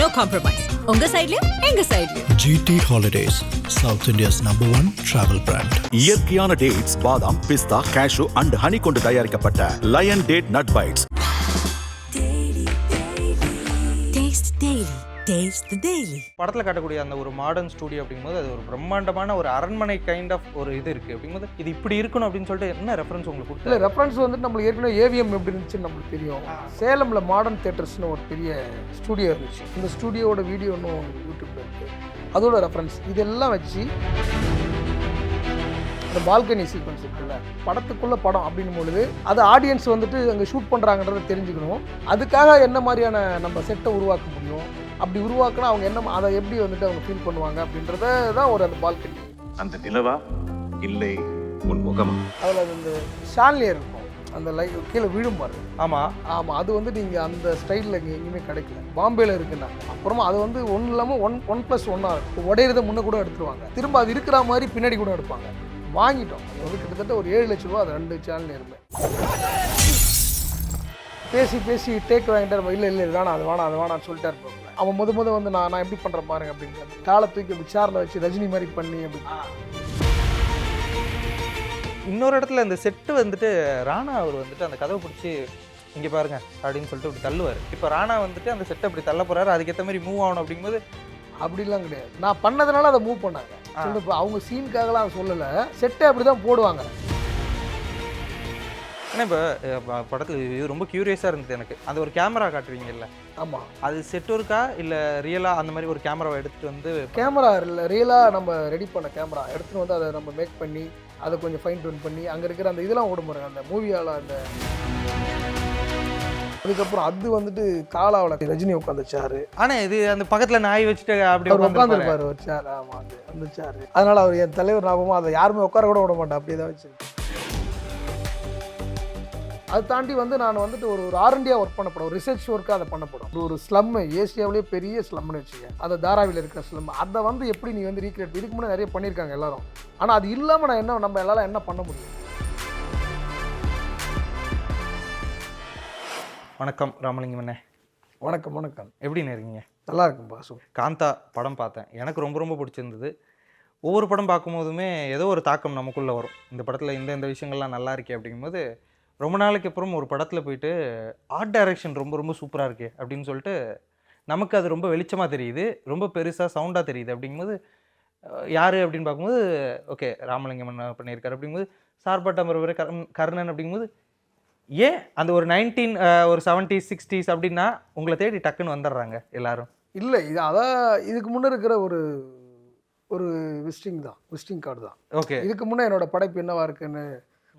No compromise. உங்க சைடுலயும் எங்க சைடுலயும். GT Holidays, South India's #1 travel brand. இயற்கையான டேட்ஸ், பாதாம், பிஸ்தா, கேஷு அண்ட் ஹனி கொண்டு தயாரிக்கப்பட்ட லயன் டேட் நட் பைட்ஸ். படத்தில் காட்டக்கூடிய அந்த ஒரு மாடர்ன் ஸ்டூடியோ அப்படிங்கும்போது அது ஒரு பிரம்மாண்டமான ஒரு அரண்மனை கைண்ட் ஆஃப் ஒரு இது இருக்குது அப்படிங்கும்போது இது இப்படி இருக்கணும் அப்படின்னு சொல்லிட்டு என்ன ரெஃபரன்ஸ் உங்களுக்கு கொடுத்து? இல்லை, ரெஃபரன்ஸ் வந்துட்டு நம்மளுக்கு ஏற்கனவே ஏவிஎம் எப்படி இருந்துச்சுன்னு நம்மளுக்கு தெரியும். சேலமில் மாடர்ன் தேட்டர்ஸ்னு ஒரு பெரிய ஸ்டூடியோ இருந்துச்சு. இந்த ஸ்டூடியோட வீடியோ இன்னும் யூடியூப்ல இருக்குது. அதோட ரெஃபரன்ஸ் இதெல்லாம் வச்சு இந்த பால்கனி சீக்வன்ஸ் இருக்குல்ல, படத்துக்குள்ள படம் அப்படின்னும் பொழுது அது ஆடியன்ஸ் வந்துட்டு அங்கே ஷூட் பண்ணுறாங்கன்றதை தெரிஞ்சுக்கணும். அதுக்காக என்ன மாதிரியான நம்ம செட்டை உருவாக்க முடியும், அப்படி உருவாக்கினா அவங்க என்ன அதை எப்படி வந்துட்டு அவங்க ஃபீல் பண்ணுவாங்க அப்படின்றத தான் ஒரு அந்த பால்கனி. அந்த நிலவா இல்லை உன் முகமா, அதில் அந்த ஷான்லியர் இருக்கும், அந்த கீழே விழும் பாரு. ஆமாம் ஆமாம், அது வந்து நீங்கள் அந்த ஸ்டைலில் இங்கே எங்கேயுமே கிடைக்கல. பாம்பேயில் இருக்குன்னா அப்புறமா அது வந்து ஒன்றும் இல்லாமல் 1+1 இருக்கும். உடையிறத முன்னே கூட எடுத்துருவாங்க, திரும்ப அது இருக்கிற மாதிரி பின்னாடி கூட எடுப்பாங்க. வாங்கிட்டோம். அது வந்து கிட்டத்தட்ட ஒரு 7 லட்ச ரூபா. அது 2 சேனல் இருந்தேன். பேசி டேக் வாங்கிட்டு இல்லை வேணாம் அது வேணாம்னு சொல்லிட்டே இருப்பாங்க. அவன் முத வந்து நான் எப்படி பண்ணுறேன் பாருங்க அப்படிங்கிறது. காலை தூக்கி அப்படி சேரில் வச்சு ரஜினி மாதிரி பண்ணி அப்படி. இன்னொரு இடத்துல இந்த செட்டு வந்துட்டு ராணா அவர் வந்துட்டு அந்த கதவை பிடிச்சி இங்கே பாருங்க அப்படின்னு சொல்லிட்டு இப்படி தள்ளுவார். இப்போ ராணா வந்துட்டு அந்த செட்டை அப்படி தள்ள போகிறாரு, அதுக்கேற்ற மாதிரி மூவ் ஆகணும் அப்படிங்கும்போது அப்படிலாம் கிடையாது. நான் பண்ணதுனால அதை மூவ் பண்ணாங்க. இப்போ அவங்க சீனுக்காகலாம் சொல்லலை, செட்டை அப்படி தான் போடுவாங்க. ஏன்னா இப்போ படத்தில் இது ரொம்ப க்யூரியஸாக இருந்தது எனக்கு. அந்த ஒரு கேமரா காட்டுவீங்கல்ல, ஆமாம், அது செட் இருக்கா இல்லை ரியலாக அந்த மாதிரி ஒரு கேமராவை எடுத்துகிட்டு வந்து? கேமரா இல்லை, ரியலாக நம்ம ரெடி பண்ண கேமரா எடுத்துகிட்டு வந்து அதை நம்ம மேக் பண்ணி அதை கொஞ்சம் ஃபைன் டியூன் பண்ணி அங்கே இருக்கிற அந்த இதெல்லாம் ஓடும் பாருங்க, அந்த மூவியால் அந்த. அதுக்கப்புறம் அது வந்துட்டு காலாவில் ரஜினி உட்காந்துச்சாரு. ஆனால் இது அந்த பக்கத்தில் நாய் வச்சுட்டு அப்படி உட்காந்துருப்பாரு ஒரு சேர். ஆமாம், அது அந்த சேர். அதனால் அவர் என் தலைவர் ஞாபகமாக அதை யாருமே உட்கார கூட விட மாட்டேன், அப்படியே தான் வச்சுருக்கேன். அதை தாண்டி வந்து நான் வந்துட்டு ஒரு R&D ஒர்க் பண்ணப்படும், ஒரு ரிசர்ச் ஒர்க்காக அதை பண்ணப்படும். ஒரு ஸ்லம்மு, ஏசியாவிலேயே பெரிய ஸ்லம்னு வச்சுக்கேன், அந்த தாராவியில் இருக்கிற ஸ்லம். அதை வந்து எப்படி நீ வந்து ரீக்ரியேட், இதுக்கு முன்னாடி நிறைய பண்ணியிருக்காங்க எல்லாரும். ஆனால் அது இல்லாமல் நம்ம எல்லாரும் என்ன பண்ண முடியும்? வணக்கம் ராமலிங்கம் அண்ணே. வணக்கம். எப்படின்னு இருக்கீங்க? நல்லா இருக்கும் பாசு. காந்தா படம் பார்த்தேன், எனக்கு ரொம்ப பிடிச்சிருந்தது. ஒவ்வொரு படம் பார்க்கும்போதுமே ஏதோ ஒரு தாக்கம் நமக்குள்ளே வரும். இந்த படத்தில் இந்த விஷயங்கள்லாம் நல்லா இருக்கே அப்படிங்கும்போது, ரொம்ப நாளைக்கு அப்புறம் ஒரு படத்தில் போயிட்டு ஆர்ட் டைரக்ஷன் ரொம்ப சூப்பராக இருக்கே அப்படின்னு சொல்லிட்டு நமக்கு அது ரொம்ப வெளிச்சமாக தெரியுது, ரொம்ப பெருசாக சவுண்டாக தெரியுது. அப்படிங்கும்போது யார் அப்படின்னு பார்க்கும்போது ஓகே ராமலிங்கம் என்ன பண்ணியிருக்காரு அப்படிங்கும்போது, சார்பட்ட மறுபடியும் கர்ணன் அப்படிங்கும்போது ஏன் அந்த ஒரு 70s 60s அப்படின்னா உங்களை தேடி டக்குன்னு வந்துடுறாங்க எல்லாரும்? இல்லை, இது அதான் இதுக்கு முன்னே இருக்கிற ஒரு விசிட்டிங் கார்டு தான். ஓகே, இதுக்கு முன்னே என்னோட படைப்பு என்னவா இருக்குன்னு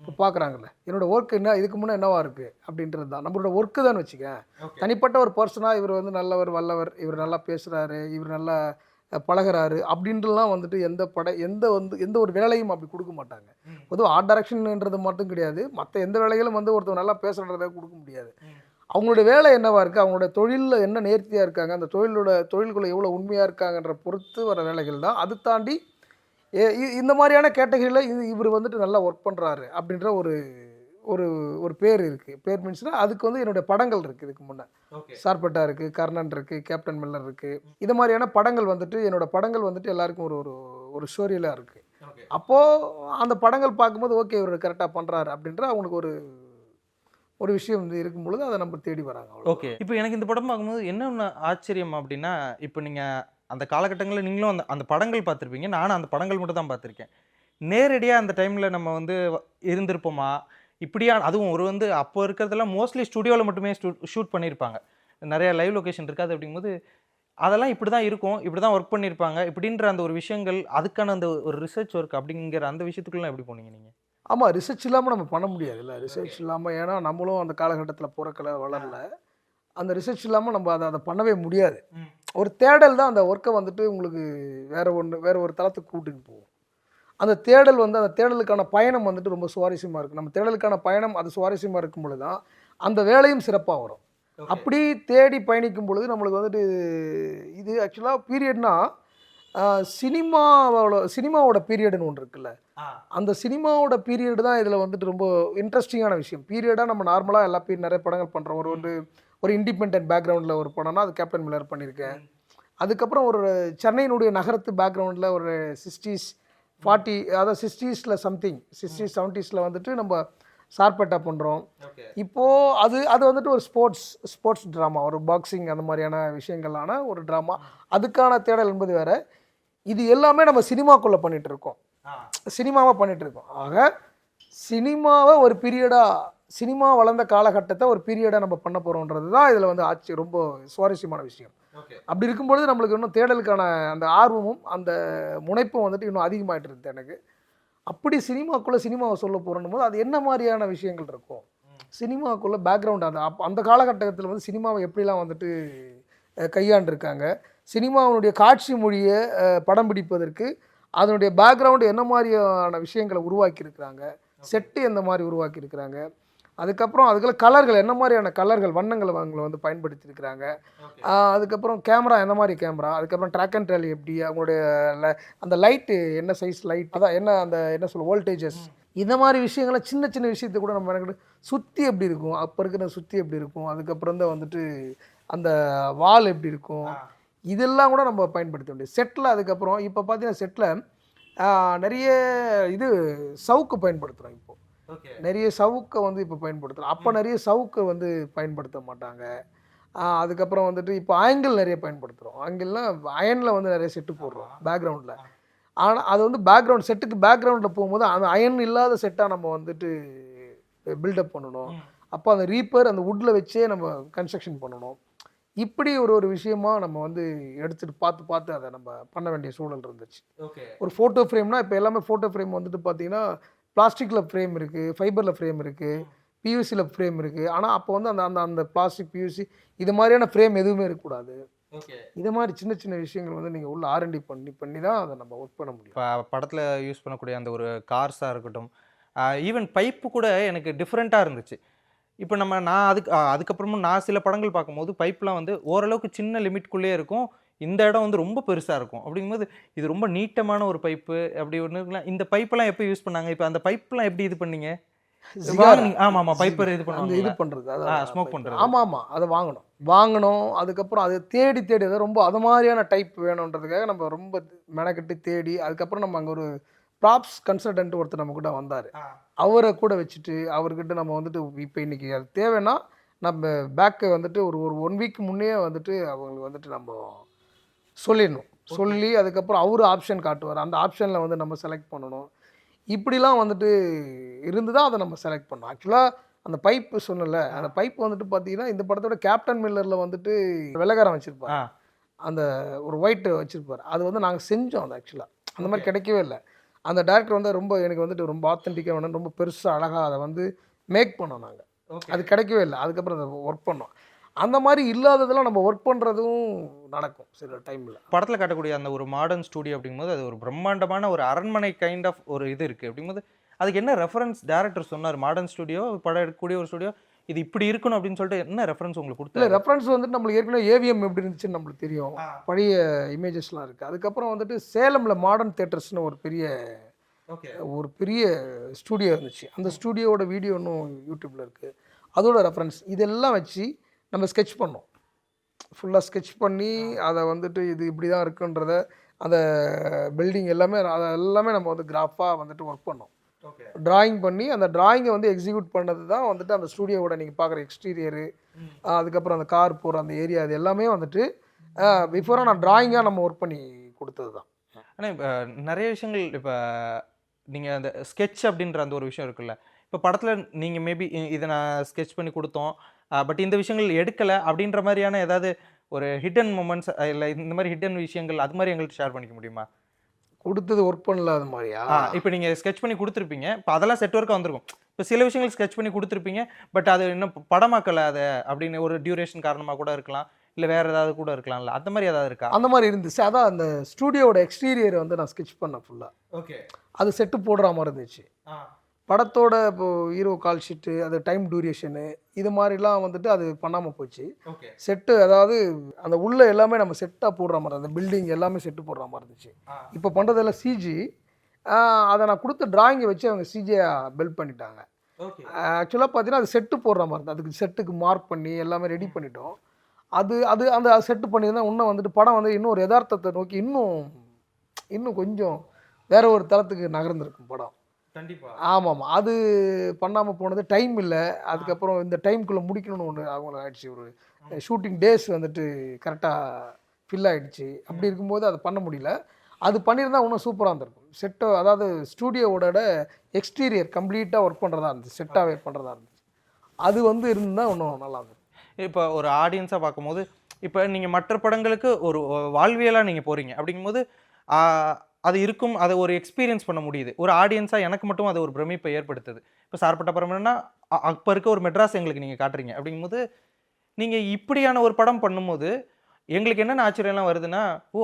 இப்போ பார்க்குறாங்கல்ல, என்னோட ஒர்க் என்ன இதுக்கு முன்னே என்னவா இருக்குது அப்படின்றது தான் நம்மளோட ஒர்க்கு தான் வச்சுக்க. தனிப்பட்ட ஒரு பர்சனாக இவர் வந்து நல்லவர் வல்லவர், இவர் நல்லா பேசுகிறாரு, இவர் நல்லா பழகிறாரு அப்படின்றலாம் வந்துட்டு எந்த ஒரு வேலையும் அப்படி கொடுக்க மாட்டாங்க. பொதுவாக ஆர்ட் டைரக்ஷன்ன்றது மட்டும் கிடையாது, மற்ற எந்த வேலைகளும் வந்து ஒருத்தர் நல்லா பேசுகிறத கொடுக்க முடியாது. அவங்களோட வேலை என்னவா இருக்குது, அவங்களோட தொழிலில் என்ன நேர்த்தியாக இருக்காங்க, அந்த தொழிலுக்குள்ளே எவ்வளோ உண்மையாக இருக்காங்கன்ற பொறுத்து வர வேலைகள் தான். அது தாண்டி இந்த மாதிரியான கேட்டகரியில் இவர் வந்துட்டு நல்லா ஒர்க் பண்ணுறாரு அப்படின்ற ஒரு பேர் இருக்குது. பேர் மீன்ஸ்னால் அதுக்கு வந்து என்னுடைய படங்கள் இருக்குது. இதுக்கு முன்னே சார்பட்டா இருக்குது, கர்ணன் இருக்குது, கேப்டன் மில்லர் இருக்குது. இது மாதிரியான படங்கள் வந்துட்டு என்னோடய படங்கள் வந்துட்டு எல்லாருக்கும் ஒரு ஸ்டோரியலாக இருக்குது. அப்போது அந்த படங்கள் பார்க்கும்போது ஓகே இவர் கரெக்டாக பண்ணுறாரு அப்படின்ற அவங்களுக்கு ஒரு விஷயம் வந்து இருக்கும்பொழுது அதை நம்ம தேடி வராங்க. ஓகே, இப்போ எனக்கு இந்த படம் பார்க்கும்போது என்ன ஒன்று ஆச்சரியம் அப்படின்னா, இப்போ நீங்கள் அந்த காலகட்டங்களில் நீங்களும் அந்த படங்கள் பார்த்துருப்பீங்க, நானும் அந்த படங்கள் மட்டும் தான் பார்த்துருக்கேன். நேரடியாக அந்த டைமில் நம்ம வந்து இருந்திருப்போமா இப்படியா? அதுவும் வந்து அப்போ இருக்கிறதெல்லாம் மோஸ்ட்லி ஸ்டுடியோவில் மட்டுமே ஷூட் பண்ணியிருப்பாங்க, நிறையா லைவ் லொக்கேஷன் இருக்காது. அப்படிங்கும்போது அதெல்லாம் இப்படி தான் இருக்கும், இப்படி தான் ஒர்க் பண்ணியிருப்பாங்க இப்படின்ற அந்த ஒரு விஷயங்கள், அதுக்கான அந்த ஒரு ரிசர்ச் ஒர்க் அப்படிங்கிற அந்த விஷயத்துக்குலாம் எப்படி போனீங்க நீங்கள்? ஆமாம், ரிசர்ச் இல்லாமல் நம்ம பண்ண முடியாது இல்லை. ரிசர்ச் இல்லாமல், ஏன்னா நம்மளும் அந்த காலகட்டத்தில் பிறக்கலை வளரல. அந்த ரிசர்ச் இல்லாமல் நம்ம அதை பண்ணவே முடியாது. ஒரு தேடல் தான் அந்த ஒர்க்கை வந்துட்டு உங்களுக்கு வேறு ஒரு தளத்துக்கு கூட்டின்னு போகும். அந்த தேடல் வந்து அந்த தேடலுக்கான பயணம் வந்துட்டு ரொம்ப சுவாரஸ்யமாக இருக்குது. நம்ம தேடலுக்கான பயணம் அது சுவாரஸ்யமாக இருக்கும் பொழுது தான் அந்த வேலையும் சிறப்பாக வரும். அப்படி தேடி பயணிக்கும் பொழுது நம்மளுக்கு வந்துட்டு இது ஆக்சுவலாக பீரியட்னா சினிமாவோட பீரியடுன்னு ஒன்று இருக்குல்ல, அந்த சினிமாவோட பீரியடு தான் இதில் வந்துட்டு ரொம்ப இன்ட்ரெஸ்டிங்கான விஷயம். பீரியடாக நம்ம நார்மலாக நிறைய படங்கள் பண்ணுறோம். ஒரு இண்டிபெண்டன்ட் பேக்ரவுண்டில் ஒரு படம்னா அது கேப்டன் மில்லர் பண்ணியிருக்கேன். அதுக்கப்புறம் ஒரு சென்னையினுடைய நகரத்து பேக்ரவுண்டில் ஒரு 60s 40 அதாவது 60ஸில் சம்திங் 60s 70ஸில் வந்துட்டு நம்ம சார்பேட்டா பண்ணுறோம். இப்போது அது வந்துட்டு ஒரு ஸ்போர்ட்ஸ் ட்ராமா, ஒரு பாக்ஸிங் அந்த மாதிரியான விஷயங்களான ஒரு ட்ராமா. அதுக்கான தேடல் என்பது வேறு. இது எல்லாமே நம்ம சினிமாக்குள்ளே பண்ணிகிட்டு இருக்கோம், சினிமாவாக பண்ணிகிட்டு இருக்கோம். ஆக சினிமாவை ஒரு பீரியடாக, சினிமா வளர்ந்த காலகட்டத்தை ஒரு பீரியடாக நம்ம பண்ண போகிறோன்றது தான் இதில் வந்து ரொம்ப சுவாரஸ்யமான விஷயம். அப்படி இருக்கும்பொழுது நம்மளுக்கு இன்னும் தேடலுக்கான அந்த ஆர்வமும் அந்த முனைப்பும் வந்துட்டு இன்னும் அதிகமாகிட்டு இருக்குது எனக்கு. அப்படி சினிமாவை சொல்ல போகிறோம் போது அது என்ன மாதிரியான விஷயங்கள் இருக்கும், சினிமாக்குள்ளே பேக்ரவுண்ட், அந்த காலகட்டத்தில் வந்து சினிமாவை எப்படிலாம் வந்துட்டு கையாண்டிருக்காங்க, சினிமாவினுடைய காட்சி மொழியை படம் பிடிப்பதற்கு அதனுடைய பேக்ரவுண்டு என்ன மாதிரியான விஷயங்களை உருவாக்கியிருக்கிறாங்க, செட்டு எந்த மாதிரி உருவாக்கியிருக்கிறாங்க, அதுக்கப்புறம் கலர்கள் என்ன மாதிரியான கலர்கள் வண்ணங்களை அவங்களை வந்து பயன்படுத்தியிருக்கிறாங்க, அதுக்கப்புறம் கேமரா என்ன மாதிரி கேமரா, அதுக்கப்புறம் ட்ராக் அண்ட் ட்ராலி எப்படி, அவங்களுடைய அந்த லைட்டு என்ன சைஸ் லைட், அதான் என்ன சொல்ல வோல்டேஜஸ், இந்த மாதிரி விஷயங்களை சின்ன சின்ன விஷயத்தை கூட நம்ம எனக்கு சுற்றி எப்படி இருக்கும், அப்போ இருக்கிற சுற்றி எப்படி இருக்கும், அதுக்கப்புறம் தான் வந்துட்டு அந்த வால் எப்படி இருக்கும், இதெல்லாம் கூட நம்ம பயன்படுத்த முடியும் செட்டில். அதுக்கப்புறம் இப்போ பார்த்தீங்கன்னா செட்டில் நிறைய சவுக்கு பயன்படுத்துகிறோம். இப்போது நிறைய சவுக்கை வந்து இப்போ பயன்படுத்துகிறோம். அப்போ நிறைய சவுக்கை வந்து பயன்படுத்த மாட்டாங்க. அதுக்கப்புறம் வந்துட்டு இப்போ ஆங்கிள் நிறைய பயன்படுத்துகிறோம். ஆங்கிள்னால் அயனில் வந்து நிறைய செட்டு போடுறோம் பேக்ரவுண்டில். ஆனால் அது வந்து செட்டுக்கு பேக்ரவுண்டில் போகும்போது அந்த அயன் இல்லாத செட்டாக நம்ம வந்துட்டு பில்டப் பண்ணணும். அப்போ அந்த ரீப்பர் அந்த வுட்டில் வச்சே நம்ம கன்ஸ்ட்ரக்ஷன் பண்ணணும். இப்படி ஒரு விஷயமா நம்ம வந்து எடுத்துகிட்டு பார்த்து அதை நம்ம பண்ண வேண்டிய சூழல் இருந்துச்சு. ஒரு ஃபோட்டோ ஃப்ரேம்னா இப்போ எல்லாமே ஃபோட்டோ ஃப்ரேம் வந்துட்டு பார்த்தீங்கன்னா பிளாஸ்டிக்கில் ஃப்ரேம் இருக்குது, ஃபைபரில் ஃப்ரேம் இருக்குது, பியூசியில் ஃப்ரேம் இருக்குது. ஆனால் அப்போ வந்து அந்த பிளாஸ்டிக் பியூசி இது மாதிரியான ஃப்ரேம் எதுவுமே இருக்கக்கூடாது. இது மாதிரி சின்ன சின்ன விஷயங்கள் வந்து நீங்கள் உள்ள R&D பண்ணி தான் அதை நம்ம ஒர்க் பண்ண முடியும். இப்போ படத்தில் யூஸ் பண்ணக்கூடிய அந்த ஒரு கார்ஸாக இருக்கட்டும், ஈவன் பைப்பு கூட எனக்கு டிஃப்ரெண்ட்டாக இருந்துச்சு. இப்போ நான் அதுக்கப்புறமும் நான் சில படங்கள் பார்க்கும்போது பைப்லாம் வந்து ஓரளவுக்கு சின்ன லிமிட்குள்ளேயே இருக்கும், இந்த இடம் வந்து ரொம்ப பெருசாக இருக்கும். அப்படிங்கும்போது இது ரொம்ப நீட்டமான ஒரு பைப்பு அப்படி ஒன்று இருக்கலாம். இந்த பைப்பெல்லாம் எப்போ யூஸ் பண்ணாங்க, இப்போ அந்த பைப்லாம் எப்படி இது பண்ணீங்க? ஆமாம் பைப்பர் இது பண்ணுறது ஸ்மோக் பண்ணுறது. ஆமாம் அதை வாங்கணும். அதுக்கப்புறம் அதை தேடி அதை ரொம்ப அது மாதிரியான டைப் வேணுன்றதுக்காக நம்ம ரொம்ப மெனக்கட்டு தேடி, அதுக்கப்புறம் நம்ம அங்கே ஒரு ப்ராப்ஸ் கன்சல்டன்ட் ஒருத்தர் நம்ம கூட வந்தார். அவரை கூட வச்சுட்டு அவர்கிட்ட நம்ம வந்துட்டு இப்போ இன்றைக்கி அது தேவைன்னா நம்ம பேக்கை வந்துட்டு ஒரு 1 வீக் முன்னே வந்துட்டு அவங்களுக்கு வந்துட்டு நம்ம சொல்லிடணும். சொல்லி அதுக்கப்புறம் அவர் ஆப்ஷன் காட்டுவார், அந்த ஆப்ஷனில் வந்து நம்ம செலக்ட் பண்ணணும். இப்படிலாம் வந்துட்டு இருந்து தான் அதை நம்ம செலக்ட் பண்ணோம். ஆக்சுவலாக அந்த பைப்பு சொன்னல, அந்த பைப் வந்துட்டு பார்த்தீங்கன்னா இந்த படத்தோட கேப்டன் மில்லரில் வந்துட்டு வெள்ளக்காரன் வச்சுருப்பார், அந்த ஒரு ஒயிட் வச்சுருப்பார். அது வந்து நாங்கள் செஞ்சோம். அது ஆக்சுவலாக அந்த மாதிரி கிடைக்கவே இல்லை. அந்த டேரக்டர் வந்து எனக்கு வந்துட்டு ரொம்ப ஆத்தென்டிக்காக வேணும், ரொம்ப பெருசாக அழகாக அதை வந்து மேக் பண்ணோம் நாங்கள். அது கிடைக்கவே இல்லை. அதுக்கப்புறம் அதை ஒர்க் பண்ணோம். அந்த மாதிரி இல்லாததெல்லாம் நம்ம ஒர்க் பண்ணுறதும் நடக்கும் சில டைமில். படத்தில் காட்டக்கூடிய அந்த ஒரு மாடர்ன் ஸ்டூடியோ அப்படிங்கும்போது அது ஒரு பிரம்மாண்டமான ஒரு அரண்மனை கைண்ட் ஆஃப் ஒரு இது இருக்குது. அப்படிங்கும்போது அதுக்கு என்ன ரெஃபரன்ஸ் டேரக்டர் சொன்னார்? மாடர்ன் ஸ்டூடியோ, படம் எடுக்கக்கூடிய ஒரு ஸ்டூடியோ, இது இப்படி இருக்கணும் அப்படின்னு சொல்லிட்டு என்ன ரெஃபரன்ஸ் உங்களுக்கு கொடுத்து? இல்லை, ரெஃபரன்ஸ் வந்துட்டு நம்மளுக்கு ஏற்கனவே AVM எப்படி இருந்துச்சுன்னு நம்மளுக்கு தெரியும், பழைய இமேஜஸ்லாம் இருக்குது. அதுக்கப்புறம் வந்துட்டு சேலமில் மாடர்ன் தேட்டர்ஸ்னு ஒரு பெரிய ஸ்டூடியோ இருந்துச்சு. அந்த ஸ்டூடியோவோட வீடியோ இன்னும் யூடியூப்பில் இருக்குது. அதோட ரெஃபரன்ஸ் இதெல்லாம் வச்சு நம்ம ஸ்கெட்ச் பண்ணோம். ஃபுல்லாக ஸ்கெட்ச் பண்ணி அதை வந்துட்டு இது இப்படி தான் இருக்குன்றத, அந்த பில்டிங் எல்லாமே நம்ம வந்து கிராஃபாக வந்துட்டு ஒர்க் பண்ணோம். டிராயிங் பண்ணி அந்த டிராயிங்கை வந்து எக்ஸிக்யூட் பண்ணது தான் வந்துட்டு அந்த ஸ்டூடியோவோட நீங்கள் பார்க்குற எக்ஸ்டீரியரு, அதுக்கப்புறம் அந்த கார் போகிற அந்த ஏரியா, அது எல்லாமே வந்துட்டு பிஃபோராக நான் டிராயிங்காக நம்ம ஒர்க் பண்ணி கொடுத்தது தான். ஆனால் இப்போ நிறைய விஷயங்கள், இப்போ நீங்கள் அந்த ஸ்கெட்ச் அப்படின்ற அந்த ஒரு விஷயம் இருக்குல்ல, இப்போ படத்தில் நீங்கள் மேபி இதை நான் ஸ்கெட்ச் பண்ணி கொடுத்தோம், பட் இந்த விஷயங்கள் எடுக்கலை அப்படின்ற மாதிரியான ஏதாவது ஒரு ஹிடன் மூமெண்ட்ஸ் இல்லை இந்த மாதிரி ஹிடன் விஷயங்கள் அது மாதிரி எங்கள்கிட்ட ஷேர் பண்ணிக்க முடியுமா? கொடுத்தது ஒர்க் பண்ணல அது மாதிரியா? இப்போ நீங்கள் ஸ்கெட்ச் பண்ணி கொடுத்துருப்பீங்க, இப்போ அதெல்லாம் செட் ஒர்க்காக வந்திருக்கும். இப்போ சில விஷயங்கள் ஸ்கெட்ச் பண்ணி கொடுத்துருப்பீங்க, பட் அது இன்னும் படமாக்கலை அதை அப்படின்னு ஒரு டியூரேஷன் காரணமாக கூட இருக்கலாம், இல்லை வேறு ஏதாவது கூட இருக்கலாம்ல, அந்த மாதிரி ஏதாவது இருக்கா? அந்த மாதிரி இருந்துச்சு. அதான் அந்த ஸ்டூடியோட எக்ஸ்டீரியரை வந்து நான் ஸ்கெட்ச் பண்ணேன் ஃபுல்லாக. ஓகே, அது செட்டு போடுற மாதிரி இருந்துச்சு. படத்தோட இப்போது ஹீரோ கால் ஷீட்டு, அது டைம் டியூரேஷனு, இது மாதிரிலாம் வந்துட்டு அது பண்ணாமல் போச்சு. செட்டு அதாவது அந்த உள்ளே எல்லாமே நம்ம செட்டாக போடுற மாதிரி, அந்த பில்டிங் எல்லாமே செட்டு போடுற மாதிரி இருந்துச்சு. இப்போ பண்ணுறதெல்லாம் சிஜி. அதை நான் கொடுத்த டிராயிங்கை வச்சு அவங்க சிஜியாக பில்ட் பண்ணிட்டாங்க. ஆக்சுவலாக பார்த்தீங்கன்னா அது செட்டு போடுற மாதிரி தான். அதுக்கு செட்டுக்கு மார்க் பண்ணி எல்லாமே ரெடி பண்ணிட்டோம். அது அது அந்த செட்டு பண்ணியிருந்தா இன்னும் வந்துட்டு படம் வந்து இன்னும் ஒரு யதார்த்தத்தை நோக்கி இன்னும் கொஞ்சம் வேற ஒரு தளத்துக்கு நகர்ந்திருக்கும் படம். கண்டிப்பா. ஆமாம், அது பண்ணாமல் போனது டைம் இல்லை. அதுக்கப்புறம் இந்த டைம்குள்ளே முடிக்கணும்னு ஒன்று அவங்களுக்கு ஆயிடுச்சு. ஒரு ஷூட்டிங் டேஸ் வந்துட்டு கரெக்டாக ஃபில் ஆகிடுச்சு. அப்படி இருக்கும்போது அதை பண்ண முடியல. அது பண்ணியிருந்தால் இன்னும் சூப்பராக இருந்திருக்கும். செட்டை அதாவது ஸ்டூடியோவோட எக்ஸ்டீரியர் கம்ப்ளீட்டாக ஒர்க் பண்ணுறதா இருந்துச்சு, செட்டாகவே பண்ணுறதா இருந்துச்சு. அது வந்து இருந்தால் இன்னும் நல்லா இருந்தது. இப்போ ஒரு ஆடியன்ஸாக பார்க்கும்போது இப்போ நீங்கள் மற்ற படங்களுக்கு ஒரு வாழ்வியலாக நீங்கள் போகிறீங்க அப்படிங்கும்போது அது இருக்கும், அதை ஒரு எக்ஸ்பீரியன்ஸ் பண்ண முடியுது. ஒரு ஆடியன்ஸாக எனக்கு மட்டும் அது ஒரு பிரமிப்பை ஏற்படுத்துது. இப்போ சார்பட்ட பரம்பரைன்னா அப்போ இருக்க ஒரு மெட்ராஸ் எங்களுக்கு நீங்கள் காட்டுறீங்க அப்படிங்கும்போது நீங்கள் இப்படியான ஒரு படம் பண்ணும்போது எங்களுக்கு என்னென்ன ஆச்சரியம்லாம் வருதுன்னா,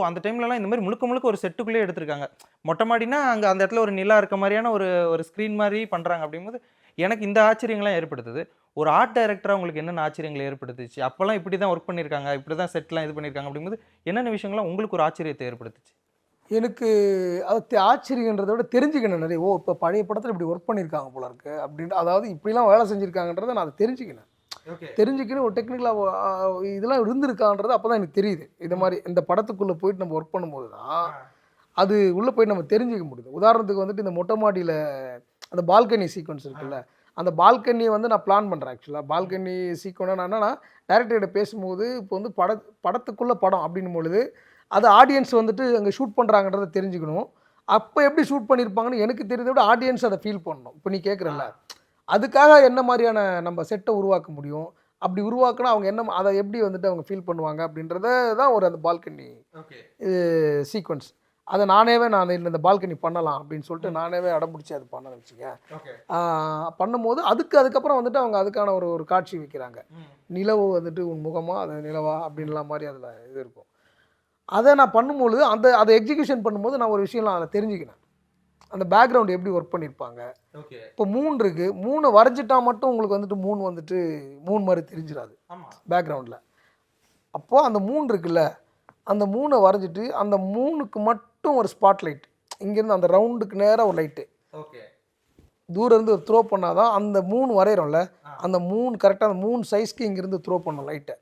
அந்த டைம்லலாம் இந்த மாதிரி முழுக்க முழுக்க ஒரு செட்டுக்குள்ளேயே எடுத்திருக்காங்க. மொட்டை மாடினா அங்கே அந்த இடத்துல ஒரு நிலா இருக்க மாதிரியான ஒரு ஸ்க்ரீன் மாதிரி பண்ணுறாங்க அப்படிங்கும்போது எனக்கு இந்த ஆச்சரியங்கள்லாம் ஏற்படுத்துது. ஒரு ஆர்ட் டைரக்டராக உங்களுக்கு என்னென்ன ஆச்சரியங்களை ஏற்படுத்துச்சு? அப்போல்லாம் இப்படி தான் ஒர்க் பண்ணியிருக்காங்க, இப்படி தான் செட்லாம் இது பண்ணியிருக்காங்க அப்படிங்கும்போது என்னென்ன விஷயங்கள்லாம் உங்களுக்கு ஒரு ஆச்சரியத்தை ஏற்படுத்துச்சு? எனக்கு அது ஆச்சரியன்றதை விட தெரிஞ்சுக்கினேன் நிறைய. இப்போ பழைய படத்தில் இப்படி ஒர்க் பண்ணியிருக்காங்க போல இருக்கு அப்படின்னு, அதாவது இப்படிலாம் வேலை செஞ்சுருக்காங்கன்றதை நான் அதை தெரிஞ்சுக்கினேன். தெரிஞ்சுக்கின்னு ஒரு டெக்னிக்கலாக இதெல்லாம் இருந்திருக்கான்றது அப்போ தான் எனக்கு தெரியுது. இது மாதிரி இந்த படத்துக்குள்ளே போயிட்டு நம்ம ஒர்க் பண்ணும்போது தான் அது உள்ளே போயிட்டு நம்ம தெரிஞ்சுக்க முடியுது. உதாரணத்துக்கு வந்துட்டு இந்த மொட்டை மாடியில் அந்த பால்கனி சீக்வன்ஸ் இருக்குல்ல, அந்த பால்கனியை வந்து நான் பிளான் பண்ணுறேன். ஆக்சுவலாக பால்கனி சீக்வன்ஸ் நான் என்னன்னா டைரக்டர்கிட்ட பேசும்போது இப்போ வந்து படத்துக்குள்ளே படம் அப்படின்னும் பொழுது அது ஆடியன்ஸ் வந்துட்டு அங்கே ஷூட் பண்ணுறாங்கன்றதை தெரிஞ்சுக்கணும். அப்போ எப்படி ஷூட் பண்ணியிருப்பாங்கன்னு எனக்கு தெரியுதை விட ஆடியன்ஸ் அதை ஃபீல் பண்ணணும். இப்போ நீ கேட்குறல்ல, அதுக்காக என்ன மாதிரியான நம்ம செட்டை உருவாக்க முடியும், அப்படி உருவாக்குனா அவங்க என்ன அதை எப்படி வந்துட்டு அவங்க ஃபீல் பண்ணுவாங்க அப்படின்றத தான் ஒரு அந்த பால்கனி சீக்வன்ஸ். அதை நான் இந்த பால்கனி பண்ணலாம் அப்படின்னு சொல்லிட்டு நானேவே அடம்பிடிச்சி அது பண்ண வச்சுக்கேன். பண்ணும்போது அதுக்கப்புறம் வந்துட்டு அவங்க அதுக்கான ஒரு காட்சி வைக்கிறாங்க. நிலவு வந்துட்டு உன் முகமா அது நிலவா அப்படின்லாம் மாதிரி அதில் இது இருக்கும். அதை நான் பண்ணும்பொழுது அதை எக்ஸிக்யூஷன் பண்ணும்போது நான் ஒரு விஷயம்லாம் அதை தெரிஞ்சுக்கினேன். அந்த பேக்ரவுண்ட் எப்படி ஒர்க் பண்ணியிருப்பாங்க. இப்போ 3 இருக்குது, 3 வரைஞ்சிட்டா மட்டும் உங்களுக்கு வந்துட்டு 3 வந்துட்டு 3 மாதிரி தெரிஞ்சிடாது பேக்ரவுண்டில். அப்போது அந்த 3 இருக்குல்ல, அந்த 3 வரைஞ்சிட்டு அந்த 3க்கு மட்டும் ஒரு ஸ்பாட் லைட், இங்கேருந்து அந்த ரவுண்டுக்கு நேராக ஒரு லைட்டு தூரம் இருந்து ஒரு த்ரோ பண்ணாதான் அந்த 3 வரைகிறோம்ல, அந்த 3 கரெக்டாக அந்த 3 சைஸ்க்கு இங்கேருந்து த்ரோ பண்ணோம் லைட்டை.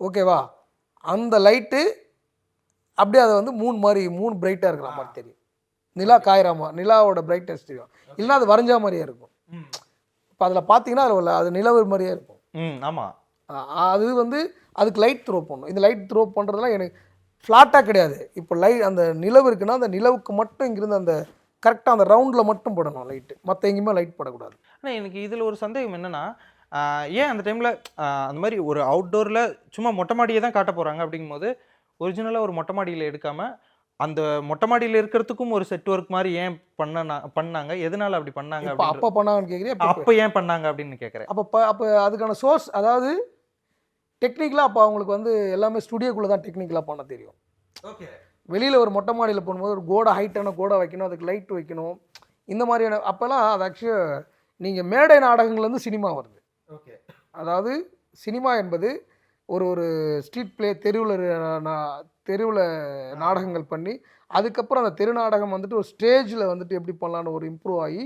ஓகேவா? அந்த லைட்டு அப்படியே அதை வந்து 3 மாதிரி 3 பிரைட்டாக இருக்கிற மாதிரி தெரியும். நிலா காயிராமா, நிலாவோட பிரைட்னஸ் தெரியும். இல்லைன்னா அது வரைஞ்சா மாதிரியே இருக்கும். இப்போ அதில் பார்த்தீங்கன்னா அது நிலவு மாதிரியே இருக்கும். ஆமாம், அது வந்து அதுக்கு லைட் த்ரோ பண்ணணும். இந்த லைட் த்ரோ பண்ணுறதுலாம் எனக்கு ஃப்ளாட்டாக கிடையாது. இப்போ அந்த நிலவு இருக்குன்னா அந்த நிலவுக்கு மட்டும் இங்கிருந்து அந்த கரெக்டாக அந்த ரவுண்டில் மட்டும் போடணும் லைட்டு, மற்ற எங்கேயுமே லைட் போடக்கூடாது. ஆனால் எனக்கு இதில் ஒரு சந்தேகம் என்னென்னா, ஏன் அந்த டைமில் அந்த மாதிரி ஒரு அவுட்டோரில் சும்மா மொட்டை மாடியை தான் காட்ட போகிறாங்க அப்படிங்கும்போது ஒரிஜினலாக ஒரு மொட்டை மாடியில் எடுக்காமல் அந்த மொட்டை மாடியில் இருக்கிறதுக்கும் ஒரு செட் ஒர்க் மாதிரி ஏன் பண்ணாங்க? எதனால அப்படி பண்ணாங்க? அப்போ பண்ணாங்கன்னு கேட்குறேன். அப்போ ஏன் பண்ணாங்க அப்படின்னு கேட்குறேன். அப்போ அதுக்கான சோர்ஸ், அதாவது டெக்னிக்கலாக அப்போ அவங்களுக்கு வந்து எல்லாமே ஸ்டுடியோக்குள்ளே தான் டெக்னிக்கலாக பண்ண தெரியும். வெளியில் ஒரு மொட்டை மாடியில் போகும்போது ஒரு கோடை ஹைட்டான கோடை வைக்கணும், அதுக்கு லைட் வைக்கணும், இந்த மாதிரியான. அப்போல்லாம் அது ஆக்சுவலாக நீங்கள் மேடை நாடகங்கள்லேருந்து சினிமா வருது. அதாவது சினிமா என்பது ஒரு ஸ்ட்ரீட் பிளே, தெருவில் நாடகங்கள் பண்ணி அதுக்கப்புறம் அந்த தெரு நாடகம் வந்துட்டு ஒரு ஸ்டேஜில் வந்துட்டு எப்படி பண்ணலான்னு ஒரு இம்ப்ரூவ் ஆகி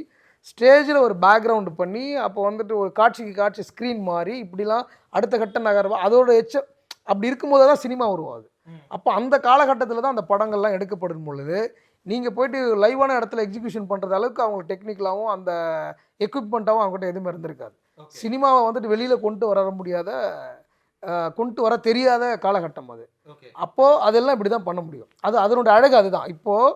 ஸ்டேஜில் ஒரு பேக்ரவுண்டு பண்ணி அப்போ வந்துட்டு ஒரு காட்சி ஸ்க்ரீன் மாதிரி இப்படிலாம் அடுத்த கட்ட நகர்வா அதோட அப்படி இருக்கும்போது தான் சினிமா உருவாகுது. அப்போ அந்த காலகட்டத்தில் தான் அந்த படங்கள்லாம் எடுக்கப்படும் பொழுது நீங்கள் போய்ட்டு லைவான இடத்துல எக்ஸிக்யூஷன் பண்ணுறது அளவுக்கு அவங்க டெக்னிக்கலாகவும் அந்த எக்யூப்மெண்ட்டாகவும் அவங்ககிட்ட எதுவுமே இருந்திருக்காது. சினிமாவை வந்துட்டு வெளியில் கொண்டு வர தெரியாத காலகட்டம் அது. அப்போது அதெல்லாம் இப்படி தான் பண்ண முடியும். அதனுடைய அழகு அதுதான். இப்போது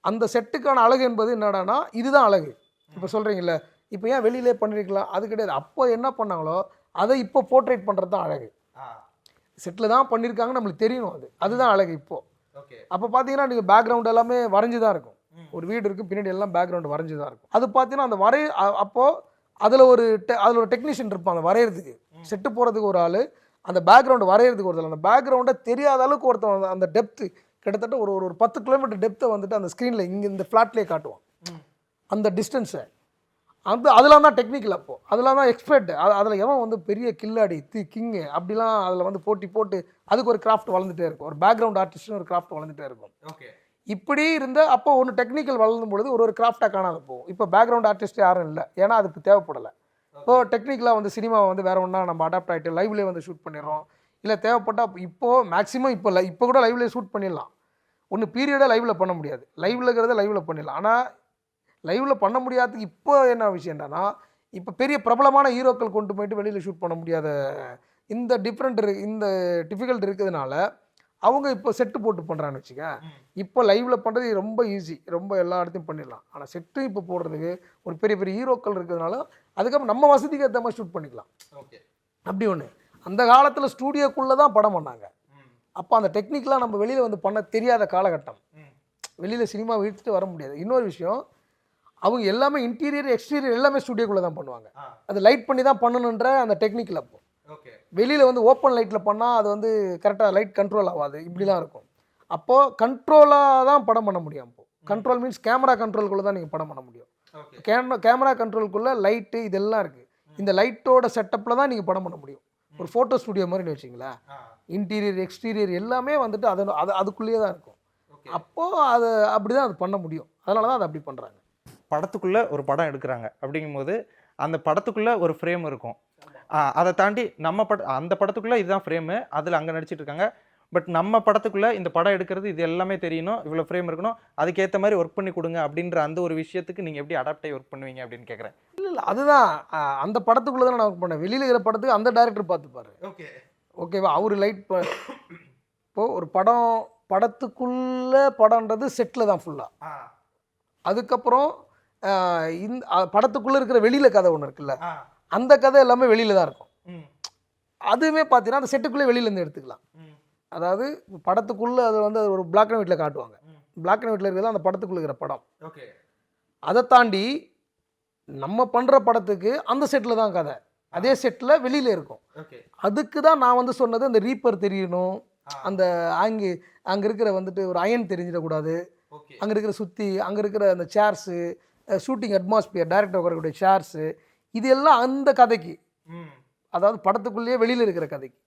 அந்த செட்டுக்கான அழகு என்பது என்னடானா இதுதான் அழகு. இப்போ சொல்கிறீங்களே, இப்போ ஏன் வெளியிலே பண்ணிருக்கலாம், அது கிடையாது. அப்போ என்ன பண்ணாங்களோ அதை இப்போ போர்ட்ரேட் பண்ணுறது தான் அழகு. செட்டில் தான் பண்ணியிருக்காங்கன்னு நம்மளுக்கு தெரியணும், அதுதான் அழகு. இப்போது அப்போ பார்த்தீங்கன்னா நீங்கள் பேக்ரவுண்ட் எல்லாமே வரைஞ்சி தான் இருக்கும். ஒரு வீடு இருக்குது, பின்னாடி எல்லாம் பேக்ரவுண்டு வரைஞ்சி தான் இருக்கும். அது பார்த்தீங்கன்னா அந்த அப்போது அதில் ஒரு டெக்னீஷியன் இருப்பாங்க வரைகிறதுக்கு, செட்டு போகிறதுக்கு ஒரு ஆள், அந்த பேக்ரவுண்டு வரைகிறதுக்கு ஒருத்தர். அந்த பேக்ரவுண்டை தெரியாத அளவுக்கு ஒருத்தர் அந்த டெப்த்து கிட்டத்தட்ட ஒரு 10 கிலோமீட்டர் டெப்த்தை வந்துட்டு அந்த ஸ்க்ரீனில் இங்கே இந்த ஃப்ளாட்லேயே காட்டுவான் அந்த டிஸ்டன்ஸை. அதெல்லாம் தான் டெக்னிக்கல். அப்போது அதெல்லாம் தான் எக்ஸ்பர்ட். அதில் எவன் வந்து பெரிய கில்லாடி கிங்கு அப்படிலாம் அதில் வந்து போட்டு அதுக்கு ஒரு கிராஃப்ட் வளர்ந்துட்டே இருக்கும். ஒரு பேக்ரவுண்ட் ஆர்டிஸ்ட்னு ஒரு கிராஃப்ட் வளர்ந்துட்டே இருக்கும். இப்படி இருந்தால் அப்போ ஒன்று டெக்னிக்கல் வளர்ந்தும் பொழுது ஒரு கிராஃப்டாக காணாத போகும். இப்போ பேக்ரவுண்ட் ஆர்டிஸ்ட் யாரும் இல்லை, ஏன்னா அதுக்கு தேவைப்படலை. இப்போ டெக்னிக்கலாக வந்து சினிமாவை வந்து வேறு ஒன்றா நம்ம அடாப்ட் ஆகிட்டு லைவ்லேயே வந்து ஷூட் பண்ணிடுறோம். இல்லை தேவைப்பட்டால் இப்போது மேக்ஸிமம் இப்போ கூட லைவ்லேயே ஷூட் பண்ணிடலாம். ஒன்று பீரியடாக லைவில் பண்ண முடியாது, லைவில் இருக்கிறத லைவில் பண்ணிடலாம். ஆனால் லைவில் பண்ண முடியாததுக்கு இப்போ என்ன விஷயம் என்னன்னா, இப்போ பெரிய பிரபலமான ஹீரோக்கள் கொண்டு போயிட்டு வெளியில் ஷூட் பண்ண முடியாத இந்த இந்த டிஃபிகல்ட் இருக்கிறதுனால அவங்க இப்போ செட்டு போட்டு பண்ணுறான்னு வச்சுக்க. இப்போ லைவில் பண்ணுறது ரொம்ப ஈஸி, ரொம்ப எல்லா இடத்தையும் பண்ணிடலாம். ஆனால் செட்டு இப்போ போடுறதுக்கு ஒரு பெரிய பெரிய ஹீரோக்கள் இருக்கிறதுனால அதுக்கப்புறம் நம்ம வசதிக்கு ஏற்ற மாதிரி ஷூட் பண்ணிக்கலாம். அப்படி ஒன்று. அந்த காலத்தில் ஸ்டூடியோக்குள்ளே தான் படம் பண்ணாங்க. அப்போ அந்த டெக்னிக்லாம் நம்ம வெளியில் வந்து பண்ண தெரியாத காலகட்டம். வெளியில் சினிமா இழுத்துட்டு வர முடியாது. இன்னொரு விஷயம், அவங்க எல்லாமே இன்டீரியர் எக்ஸ்டீரியர் எல்லாமே ஸ்டூடியோக்குள்ளே தான் பண்ணுவாங்க. அது லைட் பண்ணி தான் பண்ணணுன்ற அந்த டெக்னிக்கில். அப்போ வெளியில் வந்து ஓப்பன் லைட்டில் பண்ணால் அது வந்து கரெக்டாக லைட் கண்ட்ரோல் ஆகாது, இப்படிலாம் இருக்கும். அப்போது கண்ட்ரோலாக தான் படம் பண்ண முடியும். அப்போது கண்ட்ரோல் மீன்ஸ் கேமரா கண்ட்ரோல்குள்ளே தான் நீங்கள் படம் பண்ண முடியும். கேமரா கண்ட்ரோலுக்குள்ளே லைட்டு இதெல்லாம் இருக்குது. இந்த லைட்டோட செட்டப்பில் தான் நீங்கள் படம் பண்ண முடியும். ஒரு ஃபோட்டோ ஸ்டுடியோ மாதிரி வச்சிங்களேன், இன்டீரியர் எக்ஸ்டீரியர் எல்லாமே வந்துட்டு அதுக்குள்ளேயே தான் இருக்கும். அப்போது அது அப்படி தான் அது பண்ண முடியும். அதனால தான் அது அப்படி பண்ணுறாங்க. படத்துக்குள்ளே ஒரு படம் எடுக்கிறாங்க அப்படிங்கும்போது அந்த படத்துக்குள்ளே ஒரு ஃப்ரேம் இருக்கும். அதை தாண்டி நம்ம அந்த படத்துக்குள்ளே இதுதான் ஃப்ரேமு, அதில் அங்கே நடிச்சிட்டு இருக்காங்க. பட் நம்ம படத்துக்குள்ளே இந்த படம் எடுக்கிறது இது எல்லாமே தெரியணும், இவ்வளோ ஃப்ரேம் இருக்கணும், அதுக்கேற்ற மாதிரி ஒர்க் பண்ணி கொடுங்க அப்படின்ற அந்த ஒரு விஷயத்துக்கு நீங்கள் எப்படி அடாப்ட் ஆகி ஒர்க் பண்ணுவீங்க அப்படின்னு கேட்குறேன். இல்லை அதுதான் அந்த படத்துக்குள்ளே தான் நான் ஒர்க் பண்ணேன். வெளியில் இருக்கிற படத்துக்கு அந்த டைரக்டர் பார்த்துப்பாரு. ஓகேவா? அவர் லைட் இப்போது ஒரு படத்துக்குள்ளே படம்ன்றது செட்டில் தான் ஃபுல்லாக. அதுக்கப்புறம் படத்துக்குள்ளே இருக்கிற வெளியில் கதை ஒன்று இருக்குல்ல, அந்த கதை எல்லாமே வெளியில் தான் இருக்கும். அதுவுமே பார்த்தீங்கன்னா அந்த செட்டுக்குள்ளே வெளியிலேருந்து எடுத்துக்கலாம். அதாவது படத்துக்குள்ளே அது வந்து ஒரு பிளாக் அண்ட் ஒயிட்டில் காட்டுவாங்க. பிளாக் அண்ட் ஒயிட்டில் இருக்கிறது அந்த படத்துக்குள்ளே இருக்கிற படம். அதை தாண்டி நம்ம பண்ணுற படத்துக்கு அந்த செட்டில் தான் கதை, அதே செட்டில் வெளியில் இருக்கும். அதுக்கு தான் நான் வந்து சொன்னது, அந்த ரீப்பர் தெரியணும், அந்த அங்கே இருக்கிற வந்துட்டு ஒரு அயன் தெரிஞ்சிடக்கூடாது, அங்கே இருக்கிற சுற்றி அங்கே இருக்கிற அந்த சேர்ஸு, ஷூட்டிங் அட்மாஸ்பியர், டைரக்டர் உட்காரக்கூடிய சேர்ஸு, இது எல்லாம் அந்த கதைக்கு, அதாவது படத்துக்குள்ளேயே வெளியில் இருக்கிற கதைக்கு.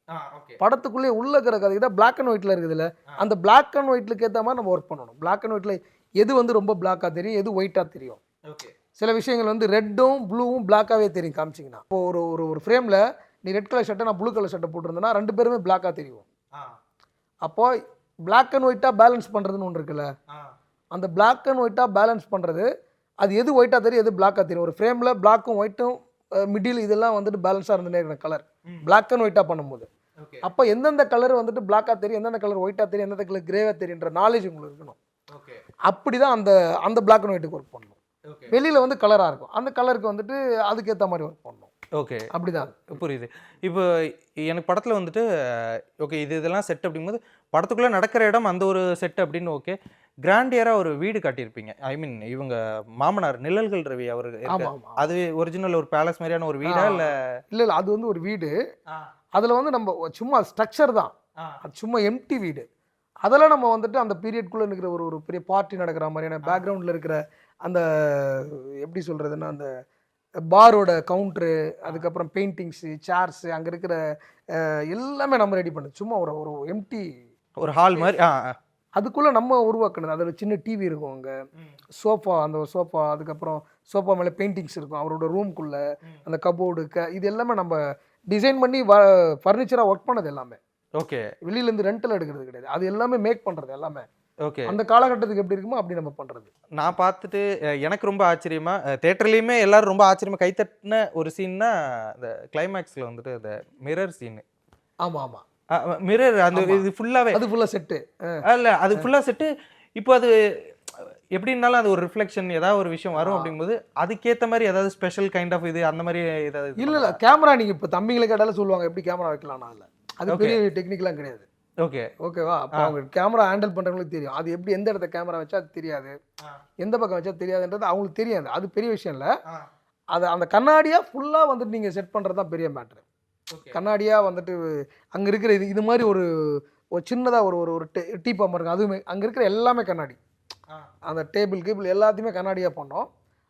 படத்துக்குள்ளேயே உள்ள இருக்கிற கதைக்கு தான் பிளாக் அண்ட் ஒயிட்டில் இருக்குதுல்ல, அந்த பிளாக் அண்ட் ஒயிட்லுக்கு ஏற்ற மாதிரி நம்ம ஒர்க் பண்ணணும். பிளாக் அண்ட் ஒயிட்டில் எது வந்து ரொம்ப பிளாக்காக தெரியும், எது ஒயிட்டாக தெரியும். சில விஷயங்கள் வந்து ரெட்டும் ப்ளூவும் பிளாக்காகவே தெரியும் காமிச்சிங்கன்னா. இப்போ ஒரு ஃப்ரேமில் நீ ரெட் கலர் ஷர்ட்டை நான் ப்ளூ கலர் ஷர்ட்டை போட்டிருந்தேன்னா 2 பேருமே பிளாக்காக தெரியும். அப்போ பிளாக் அண்ட் ஒயிட்டாக பேலன்ஸ் பண்ணுறதுன்னு ஒன்று இருக்குல்ல, அந்த பிளாக் அண்ட் ஒயிட்டாக பேலன்ஸ் பண்ணுறது, அது எது ஒயிட்டாக தெரியும், எது பிளாக்காக தெரியும். ஒரு ஃப்ரேமில் பிளாக்கும் ஒயிட்டும் மிடில் இதெல்லாம் வந்துட்டு பேலன்ஸாக இருந்துனே இருக்கிற கலர் பிளாக் அண்ட் ஒயிட்டாக பண்ணும்போது, அப்போ எந்தெந்த கலர் வந்துட்டு பிளாக்காக தெரியும், எந்தெந்த கலர் ஒயிட்டாக தெரியும், எந்தெந்த கலர் கிரேவாக தெரியுன்ற நாலேஜ் உங்களுக்கு இருக்கணும். அப்படி தான் அந்த பிளாக் அண்ட் ஒயிட்டுக்கு ஒர்க் பண்ணணும். வெளியில் வந்து கலராக இருக்கும், அந்த கலருக்கு வந்துட்டு அதுக்கேற்ற மாதிரி ஒர்க் பண்ணணும். ஓகே, அப்படிதான். புரியுது. இப்போ எனக்கு படத்தில் வந்துட்டு ஓகே இதெல்லாம் செட் அப்படிங்கும்போது படத்துக்குள்ளே நடக்கிற இடம் அந்த ஒரு செட் அப்படின்னு ஓகே. கிராண்டியராக ஒரு வீடு காட்டியிருப்பீங்க. ஐ மீன் இவங்க மாமனார் நிழல்கள் ரவி அவர், அது ஒரிஜினல் ஒரு பேலஸ் மாதிரியான ஒரு வீடா இல்லை? இல்லை அது வந்து ஒரு வீடு, அதில் வந்து நம்ம சும்மா ஸ்ட்ரக்சர் தான், அது சும்மா எம்டி வீடு. அதெல்லாம் நம்ம வந்துட்டு அந்த பீரியட்குள்ளே இருக்கிற ஒரு பெரிய பார்ட்டி நடக்கிற மாதிரியான பேக்ரவுண்டில் இருக்கிற அந்த எப்படி சொல்கிறதுன்னா அந்த பாரோட கவுண்ட்ரு, அதுக்கப்புறம் பெயிண்டிங்ஸு, சேர்ஸு, அங்கே இருக்கிற எல்லாமே நம்ம ரெடி பண்ணது. சும்மா ஒரு எம்டி ஒரு ஹால் மாதிரி அதுக்குள்ளே நம்ம உருவாக்குனது. அதில் சின்ன டிவி இருக்கும், அங்கே சோஃபா, அந்த சோஃபா, அதுக்கப்புறம் சோஃபா மேலே பெயிண்டிங்ஸ் இருக்கும், அவரோட ரூம்குள்ளே அந்த கபோர்டு இது எல்லாமே நம்ம டிசைன் பண்ணி ஃபர்னிச்சராக ஒர்க் பண்ணது எல்லாமே. ஓகே, வெளியிலேருந்து ரெண்டில் எடுக்கிறது கிடையாது, அது எல்லாமே மேக் பண்ணுறது எல்லாமே. ஓகே, அந்த காலகட்டத்துக்கு எப்படி இருக்குமோ அப்படி நம்ம பண்ணுறது. நான் பார்த்துட்டு எனக்கு ரொம்ப ஆச்சரியமா, தேட்டர்லேயுமே எல்லாரும் ரொம்ப ஆச்சரியமாக கைத்தட்டின ஒரு சீன்னா இந்த கிளைமேக்ஸில் வந்துட்டு அந்த மிரர் சீனு. ஆமாம், மிரர் அந்த இது ஃபுல்லாகவே அது ஃபுல்லாக செட்டு இல்லை, அது ஃபுல்லாக செட்டு. இப்போ அது எப்படின்னாலும் அது ஒரு ரிஃப்ளெக்ஷன் ஏதாவது ஒரு விஷயம் வரும் அப்படிங்கும்போது அதுக்கேற்ற மாதிரி ஏதாவது ஸ்பெஷல் கைண்ட் ஆஃப் இது அந்த மாதிரி ஏதாவது? இல்லை கேமரா நீங்கள் இப்போ தம்பிங்களை கேட்டாலும் சொல்லுவாங்க எப்படி கேமரா வைக்கலாம்னா, இல்லை அது பெரிய டெக்னிக்லாம் கிடையாது. ஓகேவா? அப்போ அவங்க கேமரா ஹேண்டில் பண்ணுறவங்களுக்கு தெரியும், அது எப்படி எந்த இடத்த கேமரா வச்சா அது தெரியாது, எந்த பக்கம் வச்சா தெரியாதுன்றது அவங்களுக்கு தெரியாது. அது பெரிய விஷயம் இல்லை. அது அந்த கண்ணாடியாக ஃபுல்லாக வந்துட்டு நீங்கள் செட் பண்ணுறது தான் பெரிய மேட்ரு. கண்ணாடியாக வந்துட்டு அங்கே இருக்கிற இது மாதிரி ஒரு சின்னதாக ஒரு டீப்பாக இருக்கும், அதுவுமே அங்கே இருக்கிற எல்லாமே கண்ணாடி, அந்த டேபிள் கேபிள் எல்லாத்தையுமே கண்ணாடியாக பண்ணோம்.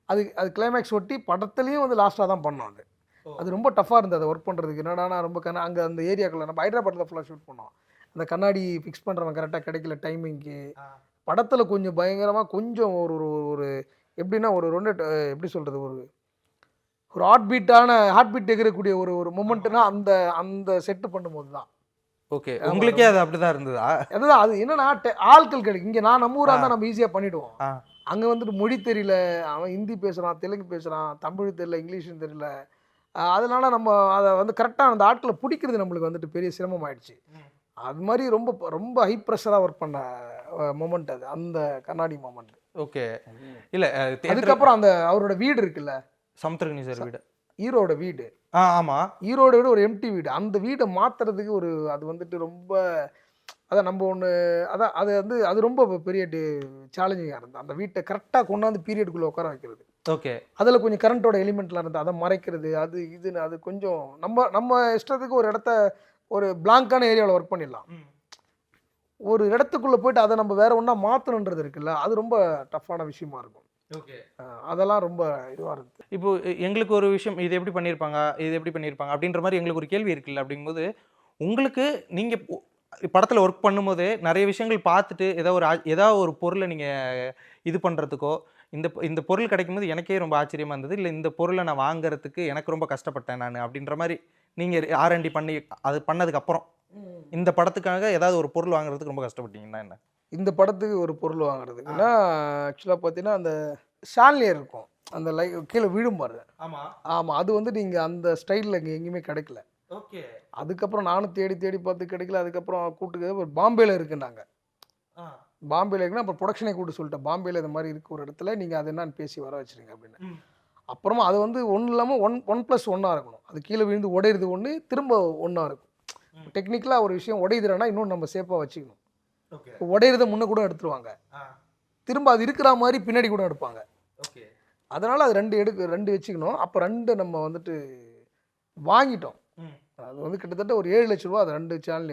அது கிளைமேக்ஸ் ஒட்டி படத்துலேயும் வந்து லாஸ்ட்டாக தான் பண்ணோம். அது ரொம்ப டஃப்பாக இருந்தது அதை ஒர்க் பண்ணுறதுக்கு. என்னடா ரொம்ப அங்கே அந்த ஏரியாக்குள்ளே நம்ம ஹைதராபாத்தில் ஃபுல்லாக ஷூட் பண்ணோம். அந்த கண்ணாடி ஃபிக்ஸ் பண்ணுறவங்க கரெக்டாக கிடைக்கல டைமிங்க்கு. படத்தில் கொஞ்சம் பயங்கரமாக கொஞ்சம் ஒரு எப்படின்னா ஒரு எப்படி சொல்கிறது, ஒரு ஹார்ட் பீட் எகிறக்கூடிய ஒரு மொமெண்ட்னா அந்த செட்டு பண்ணும்போது தான். ஓகே, உங்களுக்கே அது அப்படிதான் இருந்ததா? அதுதான் அது என்னன்னா ஆட்கள் கிடைக்கும். இங்கே நான் நம்ம ஊராக இருந்தால் நம்ம ஈஸியாக பண்ணிவிடுவோம். ஆ அங்கே வந்துட்டு மொழி தெரியல, அவன் ஹிந்தி பேசுகிறான், தெலுங்கு பேசுகிறான், தமிழ் தெரியல, இங்கிலீஷும் தெரியல. அதனால நம்ம அதை வந்து கரெக்டாக அந்த ஆட்களை பிடிக்கிறது நம்மளுக்கு வந்துட்டு பெரிய சிரமம் ஆயிடுச்சு. அது மாதிரி ரொம்ப ரொம்ப ஹை ப்ரெஷராக ஒர்க் பண்ண மொமெண்ட் அது, அந்த கண்ணாடி மொமெண்ட். ஓகே. இல்லை அதுக்கப்புறம் அந்த அவரோட வீடு இருக்குல்ல, சமுத்திரகனி சார் வீடு, ஹீரோட வீடு. ஆமாம், ஹீரோட வீடு ஒரு எம்டி வீடு. அந்த வீடை மாற்றுறதுக்கு ஒரு அது வந்துட்டு ரொம்ப அதான் நம்ம ஒன்று அதான் அது வந்து அது ரொம்ப பெரிய சேலஞ்சிங்காக இருந்தது. அந்த வீட்டை கரெக்டாக கொண்டாந்து பீரியடுக்குள்ளே உட்கார வைக்கிறது. ஓகே. அதில் கொஞ்சம் கரண்ட்டோட எலிமெண்ட்லாம் இருந்து அதை மறைக்கிறது, அது இதுன்னு அது கொஞ்சம் நம்ம இஷ்டத்துக்கு ஒரு இடத்த ஒரு பிளாங்கான ஏரியாவில் ஒர்க் பண்ணிடலாம். ஒரு இடத்துக்குள்ளே போயிட்டு அதை நம்ம வேற ஒன்றா மாற்றணுன்றது இருக்குல்ல, அது ரொம்ப டஃப்பான விஷயமா இருக்கும். ஓகே. அதெல்லாம் ரொம்ப இதுவாக இருக்குது. இப்போ எங்களுக்கு ஒரு விஷயம், இது எப்படி பண்ணியிருப்பாங்க, இது எப்படி பண்ணியிருப்பாங்க அப்படின்ற மாதிரி எங்களுக்கு ஒரு கேள்வி இருக்குல்ல. அப்படிங்கும்போது உங்களுக்கு நீங்கள் படத்தில் ஒர்க் பண்ணும்போது நிறைய விஷயங்கள் பார்த்துட்டு ஏதாவது ஒரு பொருளை நீங்கள் இது பண்ணுறதுக்கோ, இந்த பொருள் கிடைக்கும்போது எனக்கே ரொம்ப ஆச்சரியமாக இருந்தது, இல்லை இந்த பொருளை நான் வாங்குறதுக்கு எனக்கு ரொம்ப கஷ்டப்பட்டேன் நான் அப்படின்ற மாதிரி நீங்கள் R&D பண்ணி அது பண்ணதுக்கப்புறம் இந்த படத்துக்காக ஏதாவது ஒரு பொருள் வாங்குறதுக்கு ரொம்ப கஷ்டப்பட்டீங்கன்னா என்ன? இந்த படத்துக்கு ஒரு பொருள் வாங்குறதுக்குன்னா ஆக்சுவலாக பார்த்தீங்கன்னா அந்த ஷான்லியர் இருக்கும், அந்த கீழே விழும் பாரு. ஆமாம், அது வந்து நீங்கள் அந்த ஸ்டைலில் இங்கே எங்கேயுமே கிடைக்கல. ஓகே. அதுக்கப்புறம் நானும் தேடி தேடி பார்த்து கிடைக்கல. அதுக்கப்புறம் கூட்டுக்கு பாம்பேல இருக்குன்னாங்க. பாம்பேல இருக்குன்னா அப்புறம் ப்ரொடக்ஷனே கூட்டு சொல்லிட்டேன், பாம்பேல இந்த மாதிரி இருக்கு ஒரு இடத்துல, நீங்கள் அது என்னன்னு பேசி வர வச்சுருங்க அப்படின்னு. அப்புறமா அது வந்து ஒன்றும் இல்லாமல் 1+1 இருக்கணும். அது கீழே விழுந்து உடையிறது ஒன்று, திரும்ப ஒன்றா இருக்கும். டெக்னிக்கலாக ஒரு விஷயம் உடையுதுன்னா இன்னொன்று நம்ம சேஃபாக வச்சுக்கணும். உடையிறத முன்ன கூட எடுத்துருவாங்க, திரும்ப அது இருக்கிற மாதிரி பின்னாடி கூட எடுப்பாங்க. அதனால் அது ரெண்டு வச்சுக்கணும். அப்போ 2 நம்ம வந்துட்டு வாங்கிட்டோம். அது வந்து கிட்டத்தட்ட ஒரு 7 லட்ச ரூபா, அது 2 சேனல்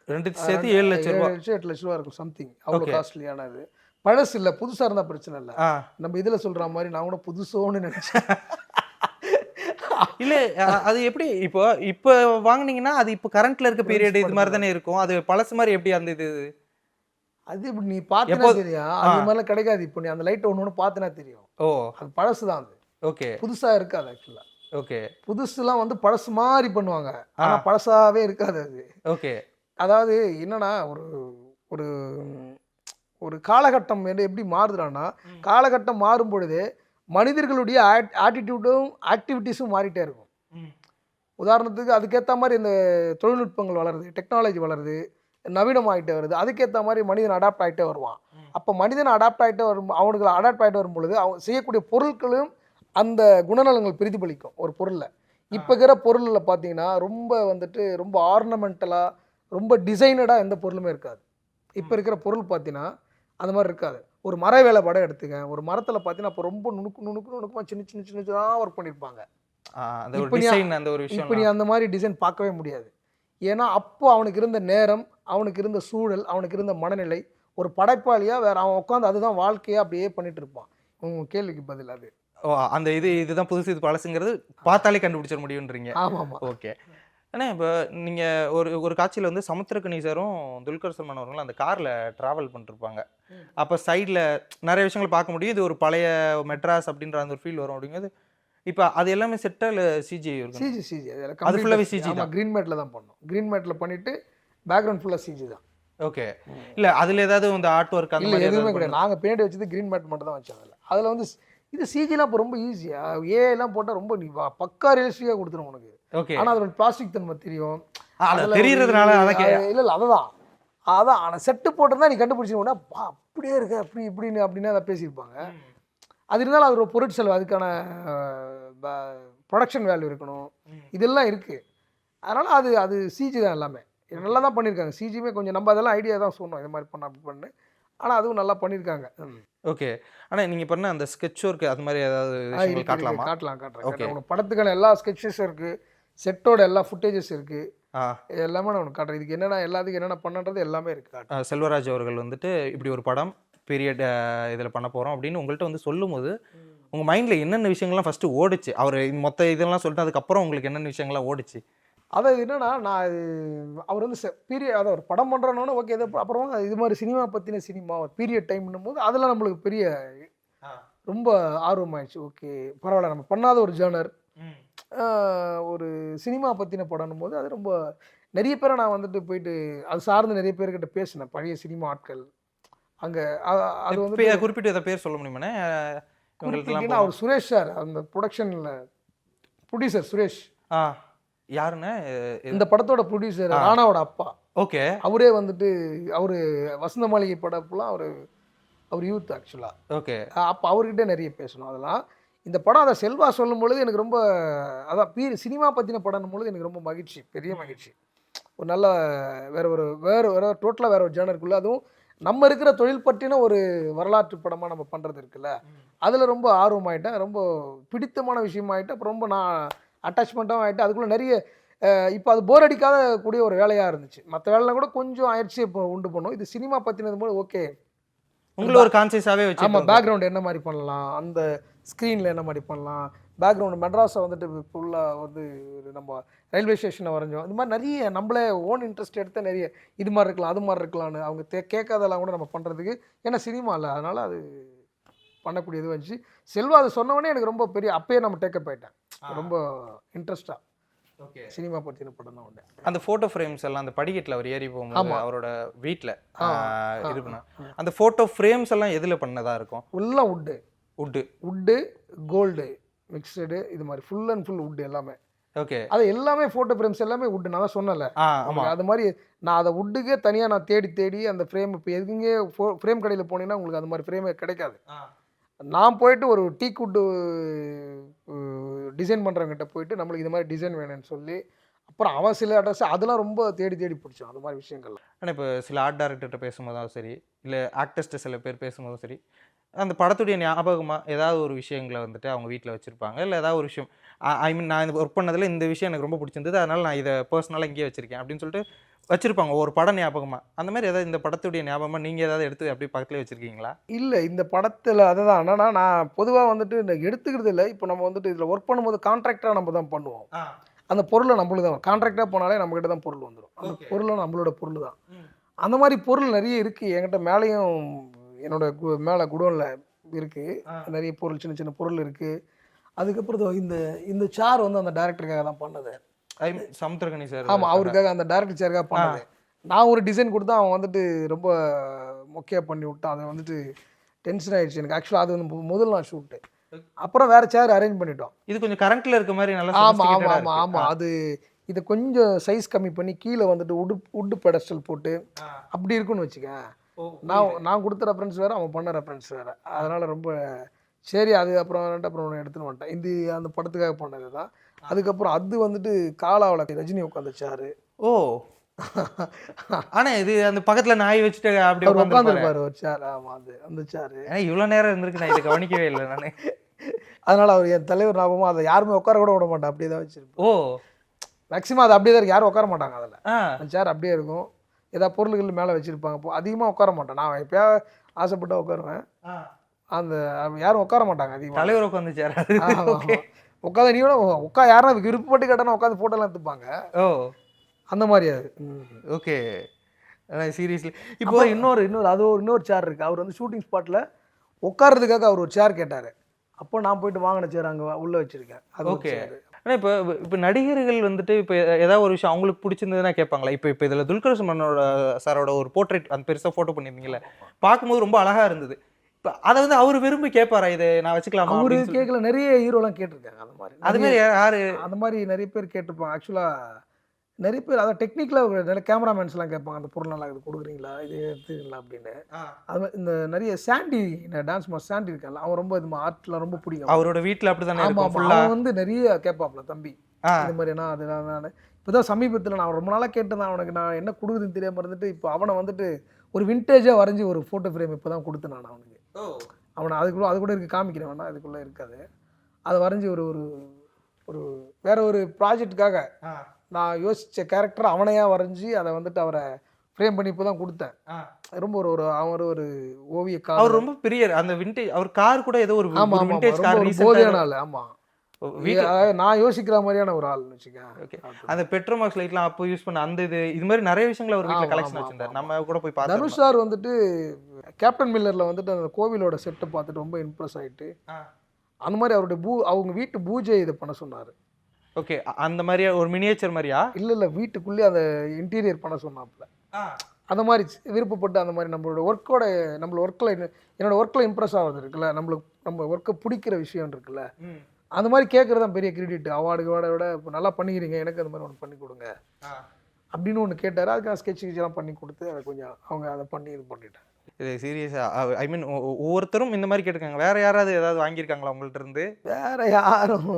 2 சேர்த்து 7 லட்சம் ரூபா, 8 லட்ச ரூபா இருக்கும் சம்திங். அவ்வளோ காஸ்ட்லியான இது. பழசு இல்லை, புதுசாக இருந்தால் பிரச்சனை இல்லை. நம்ம இதில் சொல்கிற மாதிரி நான் கூட புதுசோன்னு நினச்சேன். இல்லை அது எப்படி இப்போ வாங்கினீங்கன்னா அது இப்போ கரண்ட்ல இருக்க பீரியட் இது மாதிரி தானே இருக்கும், அது பழசு மாதிரி எப்படி அந்த இது? அது இப்படி நீ பார்த்தா தெரியும், அது மாதிரிலாம் கிடைக்காது. இப்போ நீ அந்த லைட் ஒன்று பார்த்தனா தெரியும். ஓ, அது பழசு தான் அது. ஓகே. புதுசாக இருக்காது ஆக்சுவலாக. ஓகே. புதுசுலாம் வந்து பழசு மாதிரி பண்ணுவாங்க, ஆனால் பழசாவே இருக்காது அது. ஓகே. அதாவது என்னன்னா ஒரு ஒரு காலகட்டம் எப்படி மாறுதுன்னா, காலகட்டம் மாறும் பொழுது மனிதர்களுடைய ஆட்டிடியூடும் ஆக்டிவிட்டீஸும் மாறிட்டே இருக்கும். உதாரணத்துக்கு அதுக்கேற்ற மாதிரி இந்த தொழில்நுட்பங்கள் வளருது, டெக்னாலஜி வளருது, நவீனமாகிட்டே வருது. அதுக்கேற்ற மாதிரி மனிதன் அடாப்ட் ஆகிட்டே வருவான். அப்போ மனிதன் அடாப்ட் ஆகிட்டே அவனுக்கு அடாப்ட் ஆகிட்டு வரும் பொழுது அவன் செய்யக்கூடிய பொருட்களும் அந்த குணநலங்கள் பிரதிபலிக்கும் ஒரு பொருளில். இப்போ இருக்கிற பொருளில் பார்த்தீங்கன்னா ரொம்ப வந்துட்டு ரொம்ப ஆர்னமெண்டலாக ரொம்ப டிசைனடாக எந்த பொருளுமே இருக்காது. இப்போ இருக்கிற பொருள் பார்த்தீங்கன்னா அந்த மாதிரி இருக்காது. ஒரு மர வேலை படம் எடுத்துங்க, ஒரு மரத்தில் பார்த்தீங்கன்னா அப்போ ரொம்ப நுணுக்கமாக சின்னதாக ஒர்க் பண்ணியிருப்பாங்க. இப்போ நீ அந்த மாதிரி டிசைன் பார்க்கவே முடியாது. ஏன்னா அப்போ அவனுக்கு இருந்த நேரம், அவனுக்கு இருந்த சூழல், அவனுக்கு இருந்த மனநிலை, ஒரு படைப்பாளியாக வேறு அவன் உட்காந்து அதுதான் வாழ்க்கையாக அப்படியே பண்ணிட்டு இருப்பான். உங்கள் கேள்விக்கு பதில் அது. அந்த இதுதான் புதுசு, இது பழசுங்கிறது பார்த்தாலே கண்டுபிடிச்சிட முடியுன்றீங்க. ஆமாம். ஓகே. ஏன்னா இப்போ நீங்கள் ஒரு காட்சியில் வந்து சமுத்திரகனி சாரும் துல்கர் சல்மான் அவர்களும் அந்த காரில் ட்ராவல் பண்ணிருப்பாங்க. அப்போ சைடில் நிறைய விஷயங்கள் பார்க்க முடியும். இது ஒரு பழைய மெட்ராஸ் அப்படின்ற அந்த ஒரு ஃபீல் வரும். அப்படிங்கிறது இப்போ அது எல்லாமே செட்டா இல்லை சிஜி? சிஜி அது ஃபுல்லாகவே சிஜி தான். க்ரீன் மேட்டில் தான் பண்ணோம். க்ரீன் மேட்டில் பண்ணிவிட்டு பேக்ரவுண்ட் ஃபுல்லாக சிஜி தான். ஓகே. இல்லை அதில் ஏதாவது வந்து ஆர்ட் ஒர்க் அந்த மாதிரி எதுவுமே கிடையாது. நாங்கள் பின்னாடி வச்சது க்ரீன் மேட் மட்டும் தான் வச்சோம். அதில் வந்து இது சிஜிலாம் இப்போ ரொம்ப ஈஸியாக ஏலாம் போட்டால் ரொம்ப நீ பக்கா ரியலிஸ்டிக்காக கொடுத்துரும் உனக்கு. ஓகே. ஆனால் அதோட பிளாஸ்டிக் தன்மை தெரியும், தெரியுறதுனால. இல்லை அதான் ஆனால் செட்டு போட்டிருந்தா நீ கண்டுபிடிச்சிங்கன்னா அப்படியே இருக்க இப்படின்னு அப்படின்னு அதை பேசியிருப்பாங்க. அது இருந்தாலும் அது ஒரு பொருட்செலவு, அதுக்கான ப்ரொடக்ஷன் வேல்யூ இருக்கணும், இதெல்லாம் இருக்குது. அதனால் அது சிஜி தான் எல்லாமே நல்லா தான் பண்ணியிருக்காங்க. சிஜியுமே கொஞ்சம் நம்ம அதெல்லாம் ஐடியா தான் சொன்னோம், இது மாதிரி பண்ண அப்படி பண்ணு, ஆனால் அதுவும் நல்லா பண்ணியிருக்காங்க. ஓகே. ஆனால் நீங்கள் பண்ண அந்த ஸ்கெட்ச் ஒர்க் அது மாதிரி ஏதாவது காட்டலாமா? காட்டுறேன். உனக்கு படத்துக்கான எல்லா ஸ்கெட்சஸும் இருக்குது, செட்டோட எல்லா ஃபுட்டேஜஸ் இருக்குது, எல்லாமே நான் உனக்கு காட்டுறேன். இதுக்கு எல்லாத்துக்கும் என்னென்ன பண்ணுறது எல்லாமே இருக்குது. செல்வராஜ் அவர்கள் வந்துட்டு இப்படி ஒரு படம் பீரியட் இதில் பண்ண போகிறோம் அப்படின்னு உங்கள்கிட்ட வந்து சொல்லும்போது உங்கள் மைண்டில் என்னென்ன விஷயங்கள்லாம் ஃபஸ்ட்டு ஓடிச்சு? அவர் மொத்த இதெல்லாம் சொல்லிட்டு அதுக்கப்புறம் உங்களுக்கு என்னென்ன விஷயங்கள்லாம் ஓடிச்சு? அதாவது என்னன்னா, நான் அவர் வந்து அதாவது ஒரு படம் பண்ணுறோன்னு ஓகே, அப்புறமா இது மாதிரி சினிமா பற்றின சினிமா பீரியட் டைம்னும் போது அதில் நம்மளுக்கு பெரிய ரொம்ப ஆர்வமாயிடுச்சு. ஓகே பரவாயில்ல, நம்ம பண்ணாத ஒரு ஜேர்னர் ஒரு சினிமா பற்றின படம்னும் போது அது ரொம்ப நிறைய பேரை நான் வந்துட்டு போயிட்டு அது சார்ந்து நிறைய பேர்கிட்ட பேசினேன், பழைய சினிமா ஆட்கள். அங்கே அது வந்து குறிப்பிட்டு எதை பேர் சொல்ல முடியுமாண்ணே? குறிப்பிட்டீங்கன்னா அவர் சுரேஷ் சார், அந்த ப்ரொடக்ஷனில் ப்ரொடியூசர் சுரேஷ். யாருண்ணே? இந்த படத்தோட ப்ரொடியூசர் ராணாவோட அப்பா. ஓகே. அவரே வந்துட்டு அவர் வசந்த மாளிகை படப்பெல்லாம் அவர் யூத் ஆக்சுவலாக. ஓகே. அப்போ அவர்கிட்ட நிறைய பேசணும் அதெல்லாம். இந்த படம் அதை செல்வா சொல்லும் பொழுது எனக்கு ரொம்ப அதான் சினிமா பற்றின படம் பொழுது எனக்கு ரொம்ப மகிழ்ச்சி, பெரிய மகிழ்ச்சி. ஒரு நல்ல வேற டோட்டலாக வேற ஒரு ஜேனருக்குள்ள, அதுவும் நம்ம இருக்கிற தொழில் பற்றின ஒரு வரலாற்று படமாக நம்ம பண்ணுறது இருக்குல்ல, அதில் ரொம்ப ஆர்வமாயிட்டேன், ரொம்ப பிடித்தமான விஷயமாயிட்டேன். அப்போ ரொம்ப நான் அட்டாச்மெண்ட்டாகவும் ஆகிட்டு அதுக்குள்ளே நிறைய இப்போ அது போர் அடிக்காத கூடிய ஒரு வேலையாக இருந்துச்சு. மற்ற வேலைலாம் கூட கொஞ்சம் ஆயிடுச்சு இப்போ உண்டு பண்ணும். இது சினிமா பற்றினது போது ஓகே, உங்களை ஒரு கான்சியஸாகவே வச்சு ஆமாம் பேக்ரவுண்ட் என்ன மாதிரி பண்ணலாம், அந்த ஸ்க்ரீனில் என்ன மாதிரி பண்ணலாம், பேக்ரவுண்டு மெட்ராஸை வந்துட்டு ஃபுல்லாக வந்து நம்ம ரயில்வே ஸ்டேஷனை வரைஞ்சோம். இது மாதிரி நிறைய நம்மளே ஓன் இன்ட்ரெஸ்ட் எடுத்து நிறைய இது மாதிரி இருக்கலாம் அது மாதிரி இருக்கலாம்னு அவங்க கேட்காதெல்லாம் கூட நம்ம பண்ணுறதுக்கு, ஏன்னா சினிமா இல்லை அதனால் அது பண்ணக்கூடியது வந்துச்சு. செல்வா அதை சொன்னவொடனே எனக்கு ரொம்ப பெரிய அப்பயே நம்ம டேக்கப் ஆகிட்டேன், ரொம்ப இன்ட்ரெஸ்டாக சினிமா பற்றின படம் தான் உண்டு. அந்த ஃபோட்டோ ஃப்ரேம்ஸ் எல்லாம் அந்த படிக்கட்டில் அவர் ஏறி போகும்போது அவரோட வீட்டில் இது பண்ண அந்த ஃபோட்டோ ஃப்ரேம்ஸ் எல்லாம் எதில் பண்ணதா இருக்கும்? ஃபுல்லாக உட்டு கோல்டு மிக்சடு, இது மாதிரி ஃபுல் அண்ட் ஃபுல் உட் எல்லாமே. ஓகே. அது எல்லாமே ஃபோட்டோ ஃப்ரேம்ஸ் எல்லாமே உட்டு. நான் தான் சொன்னல அது மாதிரி நான் அதை உட்டுக்கே தனியாக நான் தேடி அந்த ஃப்ரேம் இப்போ எதுங்க ஃப்ரேம் கடையில் போனீங்கன்னா உங்களுக்கு அது மாதிரி ஃப்ரேமே கிடைக்காது. நான் போயிட்டு ஒரு டீக்குட்டு டிசைன் பண்ணுறவங்கிட்ட போயிட்டு நம்மளுக்கு இது மாதிரி டிசைன் வேணும்னு சொல்லி, அப்புறம் அவன் சில அட்ரஸ் அதெல்லாம் ரொம்ப தேடி பிடிச்சோம் அது மாதிரி விஷயங்கள். ஆனால் இப்போ சில ஆர்ட் டைரக்டர்கிட்ட பேசும்போதும் சரி, இல்லை ஆக்டர்ஸ்ட்டு சில பேர் பேசும்போதும் சரி, அந்த படத்துடைய ஞாபகமாக ஏதாவது ஒரு விஷயங்களை வந்துட்டு அவங்க வீட்டில் வச்சுருப்பாங்க. இல்லை ஏதாவது ஒரு விஷயம் ஐ மீன் நான் இந்த ஒர்க் பண்ணதில் இந்த விஷயம் எனக்கு ரொம்ப பிடிச்சிருந்தது, அதனால் நான் இதை பர்சனலாக இங்கேயே வச்சுருக்கேன் அப்படின்னு சொல்லிட்டு வச்சுருப்பாங்க ஒரு படம் ஞாபகமாக. அந்த மாதிரி ஏதாவது இந்த படத்துடைய ஞாபகமாக நீங்கள் ஏதாவது எடுத்து அப்படி பக்கத்துலேயே வச்சுருக்கீங்களா? இல்லை, இந்த படத்தில் அதுதான் என்னன்னா நான் பொதுவாக வந்துட்டு இந்த எடுத்துக்கிறது இல்லை. இப்போ நம்ம வந்துட்டு இதில் ஒர்க் பண்ணும்போது கான்ட்ராக்டாக நம்ம தான் பண்ணுவோம். அந்த பொருளை நம்மளுக்கு தான் கான்ட்ராக்டாக போனாலே நம்மகிட்ட தான் பொருள் வந்துடும். அந்த பொருளும் நம்மளோட பொருள் தான். அந்த மாதிரி பொருள் நிறைய இருக்குது என்கிட்ட. மேலேயும் என்னோட மேலே குடோனில் இருக்குது நிறைய பொருள், சின்ன பொருள் இருக்குது. அதுக்கப்புறம் இந்த சேர் வந்து அந்த டைரக்டருக்காக தான் பண்ணது. சமுத்திரகனி சார். ஆமாம், அவருக்காக அந்த டைரக்டர் சேருக்காக பண்ணது. நான் ஒரு டிசைன் கொடுத்தா அவன் வந்துட்டு ரொம்ப மொக்கையாக பண்ணி விட்டான். அதை வந்துட்டு டென்ஷன் ஆகிடுச்சு எனக்கு. ஆக்சுவலாக அது வந்து முதல் நாள் ஷூட்டு. அப்புறம் வேறு சேர் அரேஞ்ச் பண்ணிட்டோம். இது கொஞ்சம் கரண்ட்டில் இருக்க மாதிரி நல்லா. ஆமாம் அது இதை கொஞ்சம் சைஸ் கம்மி பண்ணி கீழே வந்துட்டு உட்டு பெடஸ்டல் போட்டு அப்படி இருக்குன்னு வச்சுக்க. நான் கொடுத்த ரெஃபரன்ஸ் வேறு, அவன் பண்ண ரெஃபரன்ஸ் வேறு. அதனால் ரொம்ப சரி அது அப்புறம் எடுத்துன்னு வந்துட்டேன். அந்த படத்துக்காக பண்ணது தான். அதுக்கப்புறம் அது வந்துட்டு காலாவில் ரஜினி உட்காந்துச்சாரு. ஓ ஆனால் இது அந்த பக்கத்தில் நாய் வச்சுட்டு அப்படி உட்காந்துருப்பாரு ஒரு சேர். ஆமாம் அந்த சேரு இவ்வளோ நேரம் இருந்திருக்கு, நான் இதை கவனிக்கவே இல்லை நான். அதனால் அவர் என் தலைவர் ஞாபகமாக அதை யாருமே உட்கார கூட விட மாட்டேன், அப்படியே தான் வச்சிருப்பேன். ஓ மேக்ஸிமம் அது அப்படியே தான் இருக்கும், யாரும் உட்கார மாட்டாங்க அதில். அந்த சேர் அப்படியே இருக்கும், ஏதாவது பொருள்கள் மேலே வச்சுருப்பாங்க. இப்போ அதிகமாக உட்கார மாட்டேன் நான், எப்போயா ஆசைப்பட்டு உட்காருவேன். அந்த யாரும் உட்கார மாட்டாங்க அதிகமாக. தலைவர் உட்காந்துச்சார் உட்காந்து நீ கூட யாரும் அதுக்கு விருப்பப்பட்டு கேட்டாலும் உட்காந்து ஃபோட்டோலாம் எடுத்துப்பாங்க. ஓ அந்த மாதிரி அது. Okay seriously. இப்போ இன்னொரு சேர் இருக்குது. அவர் வந்து ஷூட்டிங் ஸ்பாட்டில் உட்கார்றதுக்காக அவர் ஒரு சேர் கேட்டார். அப்போ நான் போயிட்டு வாங்கின சேர் அங்கே உள்ளே வச்சுருக்கேன். அது ஓகே. ஆனால் இப்போ நடிகர்கள் வந்துட்டு இப்போ ஏதாவது ஒரு விஷயம் அவங்களுக்கு பிடிச்சிருந்ததுன்னா கேட்பாங்களா? இப்போ இதில் துல்கர் சல்மானோட சாரோட ஒரு போர்ட்ரேட் அந்த பெருசாக ஃபோட்டோ பண்ணியிருந்தீங்கல்ல, பார்க்கும்போது ரொம்ப அழகாக இருந்தது. இப்போ அதை வந்து அவர் விரும்பி கேட்பாரா, இதை நான் வச்சுக்கலாமா? அவரு கேட்கல, நிறைய ஹீரோலாம் கேட்டிருக்காங்க அந்த மாதிரி. அதுமாதிரி யார் அந்த மாதிரி நிறைய பேர் கேட்டிருப்பாங்க. ஆக்சுவலாக நிறைய பேர் அதை டெக்னிக்கலாக நிறைய கேமராமேன்ஸ்லாம் கேட்பாங்க, அந்த பொருள் நல்லா இது கொடுக்குறீங்களா, இது எடுத்துக்கலாம் அப்படின்னு. அது மாதிரி இந்த நிறைய சாண்டி டான்ஸ் மாஸ்டர் சாண்டி இருக்காங்க, அவன் ரொம்ப இது ஆர்ட்லாம் ரொம்ப பிடிக்கும். அவரோட வீட்டில் அப்படி தானே. அவன் வந்து நிறைய கேட்பாப்ல தம்பி இந்த மாதிரி. நான் அது நான் இப்போ தான் சமீபத்தில் நான் ரொம்ப நாளாக கேட்டேன், அவனுக்கு நான் என்ன கொடுக்குதுன்னு தெரியாமல் இருந்துட்டு இப்போ அவனை வந்துட்டு ஒரு விண்டேஜாக வரைஞ்சி ஒரு ஃபோட்டோ ஃப்ரேம் இப்போ தான் கொடுத்தேன் நான் அவனுக்கு. அவனை அது கூட இருக்குது, காமிக்கிறேன் வேணா, அதுக்குள்ளே இருக்காது. அதை வரைஞ்சி ஒரு வேற ஒரு ப்ராஜெக்டுக்காக நான் யோசித்த கேரக்டர் அவனையாக வரைஞ்சி அதை வந்துட்டு அவரை ஃப்ரேம் பண்ணி இப்போ தான் கொடுத்தேன். ரொம்ப அவர் ஒரு ஓவிய கார். அவர் ரொம்ப பெரிய அந்த விண்டேஜ் அவர் கார் கூட ஏதோ ஒரு விண்டேஜ் கார் போதையான ஆள். ஆமாம், நான் யோசிக்கிற மாதிரியான ஒரு ஆள்னு வச்சுக்கேன். அந்த பெட்ரோமாக்ஸ் லைட்லாம் அப்போ யூஸ் பண்ண அந்த இது மாதிரி நிறைய விஷயங்கள் அவர் வீட்டில் கலெக்ஷன் வச்சிருந்தார். நம்ம கூட போய் பார்த்தோம். தனுஷ் சார் வந்துட்டு கேப்டன் மில்லரில் வந்துட்டு அந்த கோவிலோட செட்டை பார்த்துட்டு ரொம்ப இம்ப்ரெஸ் ஆகிட்டு அந்த மாதிரி அவருடைய அவங்க வீட்டு பூஜை இதை பண்ண சொன்னார். ஓகே, அந்த மாதிரியா ஒரு மினியேச்சர் மாதிரியா? இல்லை வீட்டுக்குள்ளேயே அந்த இன்டீரியர் பண்ண சொன்னாப்புல. அந்த மாதிரி விருப்பப்பட்டு அந்த மாதிரி நம்மளோட ஒர்க்கோட என்னோட ஒர்க்கில் இம்ப்ரெஸ் ஆகிறது இருக்குல்ல, நம்ம ஒர்க்கை பிடிக்கிற விஷயம் இருக்குல்ல, அந்த மாதிரி கேட்குறது தான் பெரிய கிரெடிட். அவார்டு விட இப்போ நல்லா பண்ணிக்கிறீங்க, எனக்கு அந்த மாதிரி ஒன்று பண்ணி கொடுங்க அப்படின்னு ஒன்று கேட்டார். அதுக்கு நான் ஸ்கெட்ச் பண்ணி கொடுத்து அதை கொஞ்சம் அவங்க அதை பண்ணி இது பண்ணிட்டேன். இது சீரியஸாக ஐ மீன் ஒவ்வொருத்தரும் இந்த மாதிரி கேட்டிருக்காங்க. வேறு யாராவது ஏதாவது வாங்கியிருக்காங்களா உங்கள்ட்ட இருந்து? வேறு யாரும்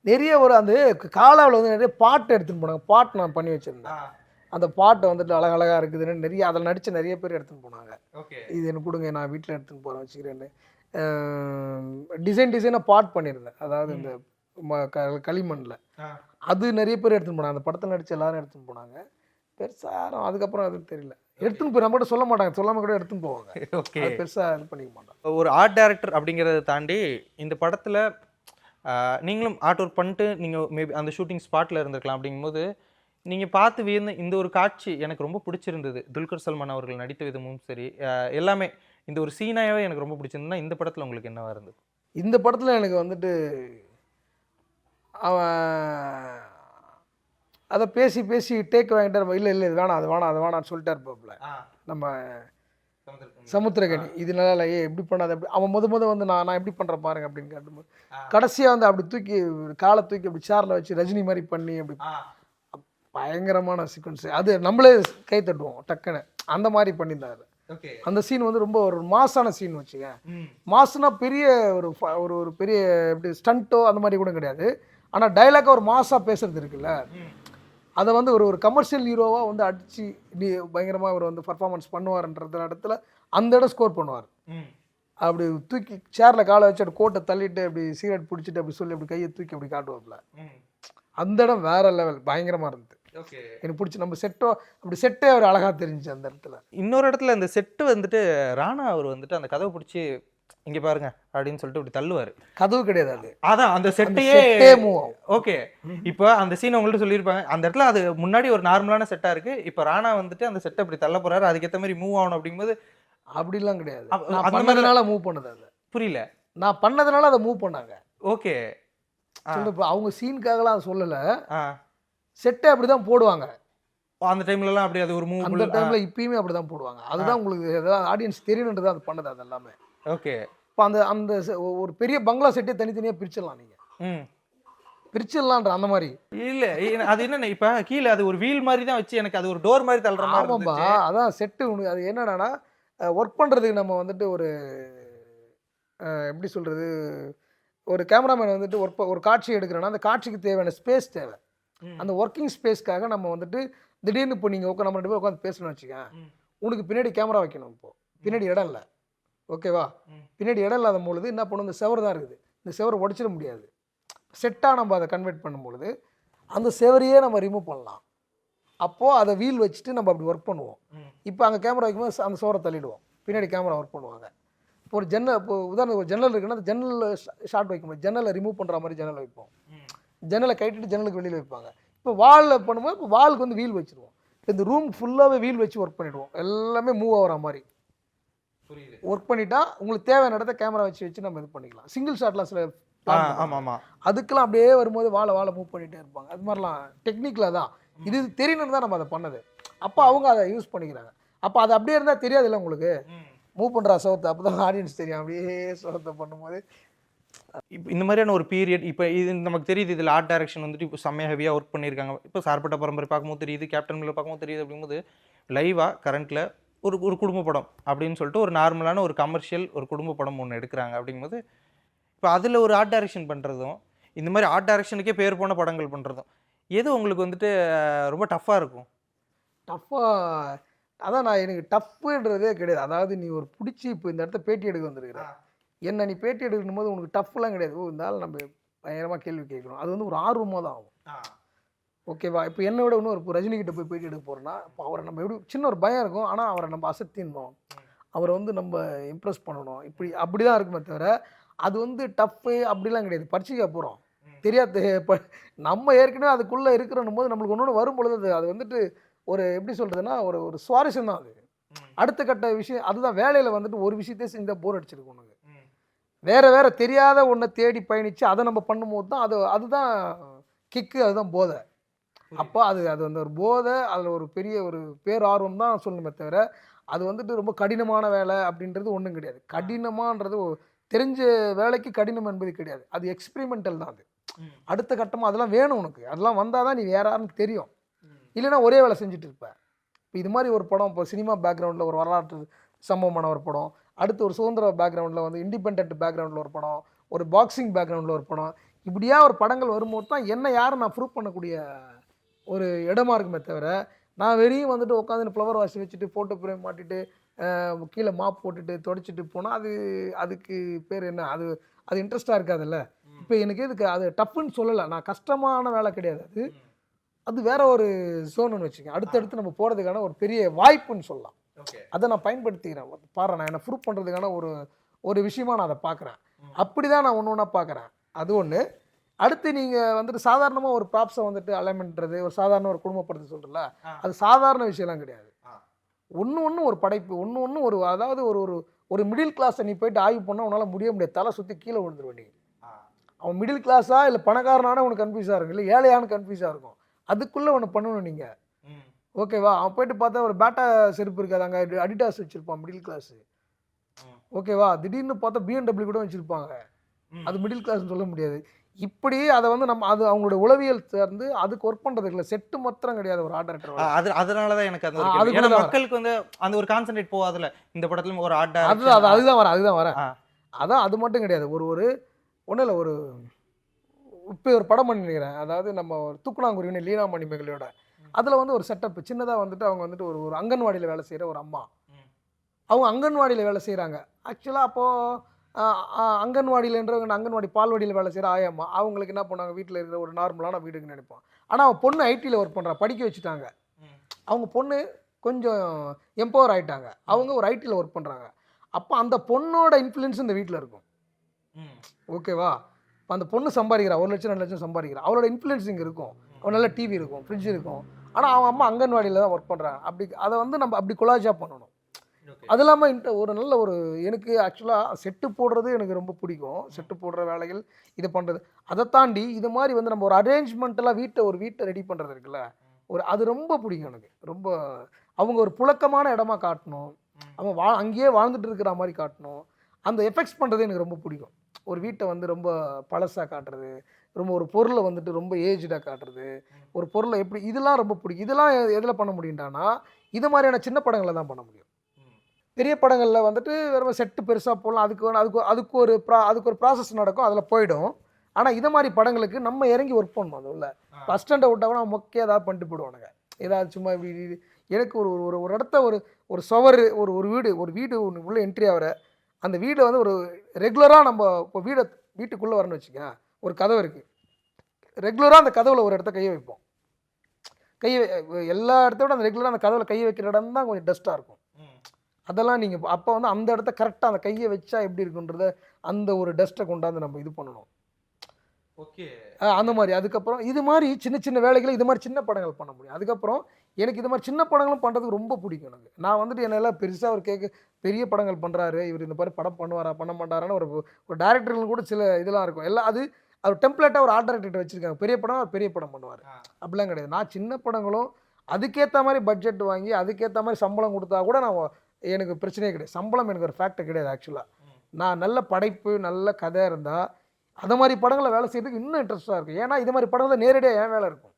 நிறைய ஒரு அந்த காலாவில் வந்து நிறைய பாட்டு எடுத்துன்னு போனாங்க. பாட்டு நான் பண்ணி வச்சுருந்தேன். அந்த பாட்டை வந்துட்டு அழகழகாக இருக்குதுன்னு நிறைய அதில் நடித்த நிறைய பேர் எடுத்துன்னு போனாங்க. இது எனக்கு கொடுங்க, நான் வீட்டில் எடுத்துன்னு போகிறேன் வச்சுக்கிறேன்னு. டிசைனாக பாட் பண்ணியிருந்தேன். அதாவது இந்த களிமண்ணில் அது நிறைய பேர் எடுத்துன்னு போனாங்க. அந்த படத்தில் நடித்த எல்லாரும் எடுத்துன்னு போனாங்க. பெருசாக யாரும் அதுக்கப்புறம் அது தெரியல எடுத்துன்னு போய் நம்மகிட்ட சொல்ல மாட்டாங்க, சொல்லாமல் கூட எடுத்துன்னு போவாங்க. ஓகே, பெருசாக இது பண்ணிக்க மாட்டாங்க. ஒரு ஆர்ட் டைரக்டர் அப்படிங்கிறத தாண்டி இந்த படத்தில் நீங்களும் ஆர்ட் ஒர்க் பண்ணிட்டு நீங்கள் மேபி அந்த ஷூட்டிங் ஸ்பாட்டில் இருந்திருக்கலாம். அப்படிங்கும்போது நீங்கள் பார்த்து வியந்த இந்த ஒரு காட்சி எனக்கு ரொம்ப பிடிச்சிருந்தது. துல்கர் சல்மான் அவர்கள் நடித்த விதமும் சரி, எல்லாமே இந்த ஒரு சீனாகவே எனக்கு ரொம்ப பிடிச்சிருந்ததுன்னா இந்த படத்தில் உங்களுக்கு என்னவா இருந்தது? இந்த படத்தில் எனக்கு வந்துட்டு அவன் அதை பேசி டேக் வாங்கிட்டார். இல்லை இது வேணாம், அது வேணான்னு சொல்லிட்டா இருப்பாப்புல நம்ம சமுத்திரகனி. இது நல்லா இல்லை, எப்படி பண்ணாது அப்படி. அவன் முத வந்து நான் எப்படி பண்ணுறேன் பாருங்க அப்படின்னு காட்டும்போது கடைசியாக வந்து அப்படி தூக்கி காலை தூக்கி அப்படி சேரில் வச்சு ரஜினி மாதிரி பண்ணி அப்படி பயங்கரமான சீக்வன்ஸ். அது நம்மளே கை தட்டுவோம் டக்குன்னு. அந்த மாதிரி பண்ணியிருந்தாரு. அந்த சீன் வந்து ரொம்ப ஒரு மாசான சீன் வச்சுக்க. மாசுனா பெரிய ஒரு பெரிய எப்படி ஸ்டண்ட்டோ அந்த மாதிரி கூட கிடையாது. ஆனால் டைலாக்காக ஒரு மாசாக பேசுறது இருக்குல்ல, அதை வந்து ஒரு கமர்ஷியல் ஹீரோவாக வந்து அடித்து பயங்கரமாக அவர் வந்து பர்ஃபார்மன்ஸ் பண்ணுவார்ன்ற இடத்துல அந்த இடம் ஸ்கோர் பண்ணுவார். அப்படி தூக்கி சேரில் காலை வச்சு அப்படி கோட்டை தள்ளிட்டு அப்படி சிகரெட் பிடிச்சிட்டு அப்படி சொல்லி அப்படி கையை தூக்கி அப்படி காட்டுவார்ல, அந்த இடம் வேற லெவல் பயங்கரமாக இருந்தது. எனக்கு பிடிச்சி நம்ம செட்டே அவர் அழகாக தெரிஞ்சிச்சு அந்த இடத்துல. இன்னொரு இடத்துல இந்த செட்டு வந்துட்டு ராணா அவர் வந்துட்டு அந்த கதவை பிடிச்சி இங்க பாருங்க அப்படின்னு சொல்லிட்டு இப்படி தள்ளுவாரு. கதவு கிடையாது அது, அதான் அந்த செட்டையே மூவ் ஆகும். ஓகே, இப்போ அந்த சீன் உங்கள்ட்ட சொல்லியிருப்பாங்க. அந்த இடத்துல அது முன்னாடி ஒரு நார்மலான செட்டா இருக்கு. இப்போ ராணா வந்துட்டு அந்த செட்டை இப்படி தள்ள போறாரு, அதுக்கேற்ற மாதிரி மூவ் ஆகணும். அப்படிங்கும்போது அப்படிலாம் கிடையாது. நான் பண்ணதுனால மூவ் பண்ணது. அது புரியல, நான் பண்ணதுனால அதை மூவ் பண்ணாங்க. ஓகே, அவங்க சீனுக்காகலாம் அதை சொல்லல, செட்டை அப்படிதான் போடுவாங்க அந்த டைம்லலாம். அப்படி அது ஒரு மூவ் அந்த டைம்ல இப்பயுமே அப்படிதான் போடுவாங்க. அதுதான் உங்களுக்கு ஏதாவது ஆடியன்ஸ் தெரியணுன்றது அது பண்ணது. அது எல்லாமே ஓகே. இப்போ அந்த ஒரு பெரிய பங்களா செட்டே தனித்தனியாக பிரிச்சிடலாம். நீங்கள் பிரிச்சிடலான்ற அந்த மாதிரி இல்லை. அது என்னென்ன இப்போ கீழே அது ஒரு வீல் மாதிரி தான் வச்சு எனக்கு அது ஒரு டோர் மாதிரி தள்ளுற மாதிரி. ஆமாம்பா, அதான் செட்டு. உனக்கு அது என்னன்னா ஒர்க் பண்ணுறதுக்கு நம்ம வந்துட்டு ஒரு எப்படி சொல்கிறது, ஒரு கேமராமேன் வந்துட்டு ஒரு காட்சி எடுக்கிறோன்னா அந்த காட்சிக்கு தேவையான ஸ்பேஸ் தேவை. அந்த ஒர்க்கிங் ஸ்பேஸ்க்காக நம்ம வந்துட்டு திடீர்னு இப்போ நீங்கள் நம்ம 2 பேர் உட்காந்து பேசணும்னு வச்சுக்கேன், உனக்கு பின்னாடி கேமரா வைக்கணும். இப்போது பின்னாடி இடம் இல்லை, ஓகேவா? பின்னாடி இடம் இல்லாத பொழுது என்ன பண்ணும், இந்த செவர் தான் இருக்குது, இந்த செவரை உடச்சிட முடியாது. செட்டாக நம்ம அதை கன்வெர்ட் பண்ணும்பொழுது அந்த செவரையே நம்ம ரிமூவ் பண்ணலாம். அப்போது அதை வீல் வச்சுட்டு நம்ம அப்படி ஒர்க் பண்ணுவோம். இப்போ அங்கே கேமரா வைக்கும்போது அந்த செவரை தள்ளிடுவோம், பின்னாடி கேமரா ஒர்க் பண்ணுவாங்க. இப்போ ஒரு ஜன்னல், இப்போ உதாரணத்துக்கு ஒரு ஜன்னல் இருக்குன்னா அந்த ஜன்னலில் ஷார்ட் வைக்கும்போது ஜன்னலை ரிமூவ் பண்ணுற மாதிரி ஜன்னல் வைப்போம். ஜன்னலை கட்டிட்டு ஜன்னலுக்கு வெளியில் வைப்பாங்க. இப்போ வாலில் பண்ணும்போது இப்போ வாலுக்கு வந்து வீல் வச்சுருவோம். இப்போ இந்த ரூம் ஃபுல்லாகவே வீல் வச்சு ஒர்க் பண்ணிவிடுவோம். எல்லாமே மூவ் ஆகிற மாதிரி ஒர்க் பண்ணிட்டா உங்களுக்கு தேவையான இடத்த கேமரா வச்சு நம்ம இது பண்ணிக்கலாம். சிங்கிள் ஷாட்லாம் சில அதுக்கெல்லாம் அப்படியே வரும்போது வாழை மூவ் பண்ணிகிட்டே இருப்பாங்க. அது மாதிரிலாம் டெக்னிக்கில் தான் இது தெரியணும்னு தான் நம்ம அதை பண்ணது. அப்போ அவங்க அதை யூஸ் பண்ணிக்கிறாங்க. அப்போ அது அப்படியே இருந்தால் தெரியாதுல்ல உங்களுக்கு, மூவ் பண்ணுற சோத்தை. அப்போ தான் ஆடியன்ஸ் தெரியும் அப்படியே சோத்தை பண்ணும்போது. இப்போ இந்த மாதிரியான ஒரு பீரியட் இப்போ இது நமக்கு தெரியுது. இதில் ஆர்ட் டைரக்ஷன் வந்துட்டு இப்போ செம்மையாக ஹெவியாக ஒர்க் பண்ணியிருக்காங்க. இப்போ சார்பட்ட பரம்பரை பார்க்கும்போது தெரியுது, கேப்டன் மில்லர் பார்க்கும்போது தெரியுது. அப்படிங்கும்போது லைவாக கரண்ட்டில் ஒரு குடும்ப படம் அப்படின்னு சொல்லிட்டு ஒரு நார்மலான ஒரு கமர்ஷியல் ஒரு குடும்ப படம் ஒன்று எடுக்கிறாங்க. அப்படிங்கும்போது இப்போ அதில் ஒரு ஆர்ட் டைரக்ஷன் பண்ணுறதும் இந்த மாதிரி ஆர்ட் டைரக்ஷனுக்கே பேர் போன படங்கள் பண்ணுறதும் எது உங்களுக்கு வந்துட்டு ரொம்ப டஃப்பாக இருக்கும்? டஃப்பாக அதான் எனக்கு டஃப்புன்றதே கிடையாது. அதாவது நீ ஒரு பிடிச்சி இப்போ இந்த இடத்த பேட்டி எடுக்க வந்துருக்குற என்ன, நீ பேட்டி எடுக்கணும் போது உனக்கு டஃப்லாம் கிடையாது. இருந்தாலும் நம்ம பயங்கரமாக கேள்வி கேட்குறோம். அது வந்து ஒரு ஆர்வமாக தான் ஆகும், ஓகேவா? இப்போ என்னை விட இன்னும் ஒரு ரஜினிகிட்ட போய் பேட்டி எடுக்க போகிறோன்னா இப்போ அவரை நம்ம எப்படி சின்ன ஒரு பயம் இருக்கும். ஆனால் அவரை நம்ம அசத்திடணும், அவரை வந்து நம்ம இம்ப்ரெஸ் பண்ணணும், அப்படி தான் இருக்குமே தவிர அது வந்து டஃப்பு அப்படிலாம் கிடையாது. பரிட்சைக்கு போகிறோம் தெரியாது. இப்போ நம்ம ஏற்கனவே அதுக்குள்ளே இருக்கிறோம் போது நம்மளுக்கு ஒன்று வரும் பொழுது அது வந்துட்டு ஒரு எப்படி சொல்கிறதுனா ஒரு சுவாரஸ்யம் தான். அது அடுத்த கட்ட விஷயம். அதுதான் வேலையில் வந்துட்டு ஒரு விஷயத்தையே செஞ்சால் போர் அடிச்சிருக்கும் உனக்கு. வேறு தெரியாத ஒன்றை தேடி பயணித்து அதை நம்ம பண்ணும்போது தான் அதுதான் கிக்கு அதுதான் போதை. அப்போ அது அது வந்து ஒரு போதை, அதில் ஒரு பெரிய ஒரு பேரார்வம் தான் சொல்லணுமே தவிர அது வந்துட்டு ரொம்ப கடினமான வேலை அப்படின்றது ஒன்றும் கிடையாது. கடினமான்றது தெரிஞ்ச வேலைக்கு கடினம் என்பது கிடையாது. அது எக்ஸ்பெரிமெண்டல் தான் அது. அடுத்த கட்டமாக அதெல்லாம் வேணும் உனக்கு. அதெல்லாம் வந்தால் தான் நீ வேற யாருன்னு தெரியும். இல்லைன்னா ஒரே வேலை செஞ்சுட்டு இருப்ப. இப்போ இது மாதிரி ஒரு படம், இப்போ சினிமா பேக்ரவுண்டில் ஒரு வரலாற்று சம்பவமான ஒரு படம், அடுத்து ஒரு சுதந்திர பேக்ரவுண்டில் வந்து இண்டிபெண்ட் பேக்ரவுண்டில் ஒரு படம், ஒரு பாக்ஸிங் பேக்ரவுண்டில் ஒரு படம், இப்படியா ஒரு படங்கள் வரும்போது தான் என்ன யாரும் நான் ப்ரூவ் பண்ணக்கூடிய ஒரு இடமா இருக்குமே தவிர, நான் வெறியும் வந்துட்டு உட்காந்து ஃப்ளவர் வாஷ் வச்சுட்டு ஃபோட்டோ ஃப்ரேம் மாட்டிட்டு கீழே மாப் போட்டுட்டு தொடச்சிட்டு போனால் அதுக்கு பேர் என்ன? அது இன்ட்ரெஸ்டாக இருக்காதுல்ல. இப்போ எனக்கு எதுக்கு அது டஃப்னு சொல்லலை, நான் கஷ்டமான வேலை கிடையாது. அது வேற ஒரு ஜோனுன்னு வச்சுக்கேன். அடுத்தடுத்து நம்ம போகிறதுக்கான ஒரு பெரிய வாய்ப்புன்னு சொல்லலாம். அதை நான் பயன்படுத்திக்கிறேன். பாரு, நான் என்னை ப்ரூவ் பண்ணுறதுக்கான ஒரு விஷயமா நான் அதை பார்க்குறேன். அப்படி தான் நான் ஒன்று ஒன்றா பார்க்குறேன். அது ஒன்று. அடுத்து நீங்கள் வந்துட்டு சாதாரணமாக ஒரு ப்ராப்ஸை வந்துட்டு அலைன்மெண்ட்றது, ஒரு சாதாரண ஒரு குடும்பப்படுத்த சொல்கிறல, அது சாதாரண விஷயம்லாம் கிடையாது. ஒன்று ஒரு படைப்பு, ஒன்று ஒரு அதாவது ஒரு மிடில் கிளாஸை நீ போயிட்டு ஆய்வு பண்ணால் உன்னால் முடியாது. தலை சுற்றி கீழே விழுந்துருவ நீ. அவன் மிடில் கிளாஸா இல்லை பணக்காரனான உனக்கு கன்ஃபியூஸாக இருக்கும், இல்லை ஏழையான கன்ஃபியூஸாக இருக்கும். அதுக்குள்ளே ஒன்று பண்ணணும் நீங்கள். ஓகேவா? அவன் போயிட்டு பார்த்தா ஒரு பேட்டா செருப்பு இருக்காது, அங்கே அடிடாஸ் வச்சுருப்பான் மிடில் கிளாஸு. ஓகேவா? திடீர்னு பார்த்தா BMW கூட வச்சுருப்பாங்க. அது மிடில் கிளாஸ்ன்னு சொல்ல முடியாது. இப்படி அதை வந்து நம்ம அது அவங்களோட உளவியல் சேர்ந்து அதுக்கு ஒர்க் பண்ணுறதுக்கு இல்லை. செட்டு மாத்திரம் கிடையாது ஒரு ஆர்ட் டைரக்டர். அதனால தான் எனக்கு அந்த மக்களுக்கு வந்து அந்த ஒரு கான்சென்ட்ரேட் போகாதுல. இந்த படத்துல ஒரு ஆர்ட் அதுதான் வரேன். அதான் அது மட்டும் கிடையாது. ஒன்றும் இல்லை, இப்போ ஒரு படம் பண்ணிக்கிறேன். அதாவது நம்ம தூக்குனாங்குருவினை லீனா மணிமேகலையோட அதில் வந்து ஒரு செட்டப் சின்னதாக வந்துட்டு அவங்க வந்துட்டு ஒரு அங்கன்வாடியில் வேலை செய்கிற ஒரு அம்மா. அவங்க அங்கன்வாடியில் வேலை செய்கிறாங்க. ஆக்சுவலாக அப்போது அங்கன்வாடியிலன்றவங்க அங்கன்வாடி பால்வாடியில் வேலை செய்கிற ஆயம்மா அவங்களுக்கு என்ன பண்ணாங்க, வீட்டில் இருக்கிற ஒரு நார்மலான வீடுன்னு நினைப்போம். ஆனால் அவன் பொண்ணு ஐடியில் ஒர்க் பண்ணுறா, படிக்க வச்சுட்டாங்க. அவங்க பொண்ணு கொஞ்சம் எம்பவர் ஆகிட்டாங்க. அவங்க ஒரு ஐடியில் ஒர்க் பண்ணுறாங்க. அப்போ அந்த பொண்ணோட இன்ஃப்ளூயன்ஸ் இந்த வீட்டில் இருக்கும். ஓகேவா? இப்போ அந்த பொண்ணு சம்பாதிக்கிறா, 1 லட்சம் 2 லட்சம் சம்பாதிக்கிறா. அவளோட இன்ஃப்ளூயன்ஸ் இங்கே இருக்கும். அவன் நல்ல டிவி இருக்கும், ஃப்ரிட்ஜ் இருக்கும். ஆனால் அவங்க அம்மா அங்கன்வாடியில் தான் ஒர்க் பண்ணுறாங்க. அதை வந்து நம்ம அப்படி கொலாஜாக பண்ணணும். அது இல்லாமல் ஒரு நல்ல எனக்கு ஆக்சுவலாக செட்டு போடுறது எனக்கு ரொம்ப பிடிக்கும். செட்டு போடுற வேலைகள் இது பண்ணுறது. அதை தாண்டி இது மாதிரி வந்து நம்ம ஒரு அரேஞ்ச்மெண்ட்டெல்லாம் வீட்டை ரெடி பண்ணுறது இருக்குல்ல, அது ரொம்ப பிடிக்கும் எனக்கு. ரொம்ப அவங்க ஒரு புழக்கமான இடமா காட்டணும், அவங்க அங்கேயே வாழ்ந்துட்டு இருக்கிற மாதிரி காட்டணும். அந்த எஃபெக்ட்ஸ் பண்ணுறது எனக்கு ரொம்ப பிடிக்கும். ஒரு வீட்டை வந்து ரொம்ப பழசாக காட்டுறது, ரொம்ப ஒரு பொருளை வந்துட்டு ரொம்ப ஏஜ்டாக காட்டுறது, ஒரு பொருளை எப்படி, இதெல்லாம் ரொம்ப பிடிக்கும். இதெல்லாம் எதில் பண்ண முடியும்டானா இது மாதிரியான சின்ன படங்களை தான் பண்ண முடியும். பெரிய படங்களில் வந்துட்டு வெறும் செட்டு பெருசாக போடலாம், அதுக்கு ஒரு ப்ராசஸ் நடக்கும், அதில் போயிடும். ஆனால் இது மாதிரி படங்களுக்கு நம்ம இறங்கி ஒர்க் பண்ணணும். அது உள்ள ஃபஸ்ட் விட்டால் கூட மொக்கே ஏதாவது பண்ணிட்டு போயிடுவானுங்க. ஏதாவது சும்மா இப்படி எனக்கு ஒரு இடத்த ஒரு சுவர் ஒரு வீடு உள்ளே என்ட்ரி ஆகிற அந்த வீடை வந்து ஒரு ரெகுலராக நம்ம இப்போ வீட்டுக்குள்ளே வரணும்னு வச்சுக்க, ஒரு கதவு இருக்குது, ரெகுலராக அந்த கதவில் ஒரு இடத்த கையை வைப்போம். எல்லா இடத்த விட அந்த ரெகுலராக அந்த கதவில் கையை வைக்கிற இடம் தான் கொஞ்சம் டஸ்ட்டாக இருக்கும். அதெல்லாம் நீங்கள் அப்போ வந்து அந்த இடத்த கரெக்டாக அந்த கையை வச்சா எப்படி இருக்குன்றத அந்த ஒரு டஸ்ட்டை கொண்டாந்து நம்ம இது பண்ணணும். ஓகே, அந்த மாதிரி. அதுக்கப்புறம் இது மாதிரி சின்ன சின்ன வேலைகளை இது மாதிரி சின்ன படங்கள் பண்ண முடியும். அதுக்கப்புறம் எனக்கு இது மாதிரி சின்ன படங்களும் பண்ணுறதுக்கு ரொம்ப பிடிக்கும் எனக்கு. நான் வந்துட்டு என்னெல்லாம் பெருசாக ஒரு பெரிய படங்கள் பண்ணுறாரு, இவர் இந்த மாதிரி படம் பண்ணுவாரா பண்ண மாட்டாரான்னு ஒரு டேரக்டர்கள் கூட சில இதெல்லாம் இருக்கும். எல்லாம் அது டெம்ப்ளேட்டாக ஒரு ஆர்ட் டைரக்டர் வச்சுருக்காங்க. பெரிய படம் அவர் பெரிய படம் பண்ணுவார், அப்படிலாம் கிடையாது. நான் சின்ன படங்களும் அதுக்கேற்ற மாதிரி பட்ஜெட் வாங்கி அதுக்கேற்ற மாதிரி சம்பளம் கொடுத்தா கூட எனக்கு பிரச்சனையே கிடையாது. சம்பளம் எனக்கு ஒரு ஃபேக்டர் கிடையாது. ஆக்சுவலாக நான் நல்ல படைப்பு நல்ல கதை இருந்தால் அந்த மாதிரி படங்களை வேலை செய்யறதுக்கு இன்னும் இன்ட்ரெஸ்ட்டாக இருக்கும். ஏன்னா இது மாதிரி படங்கள் நேரடியாக என் வேலை இருக்கும்.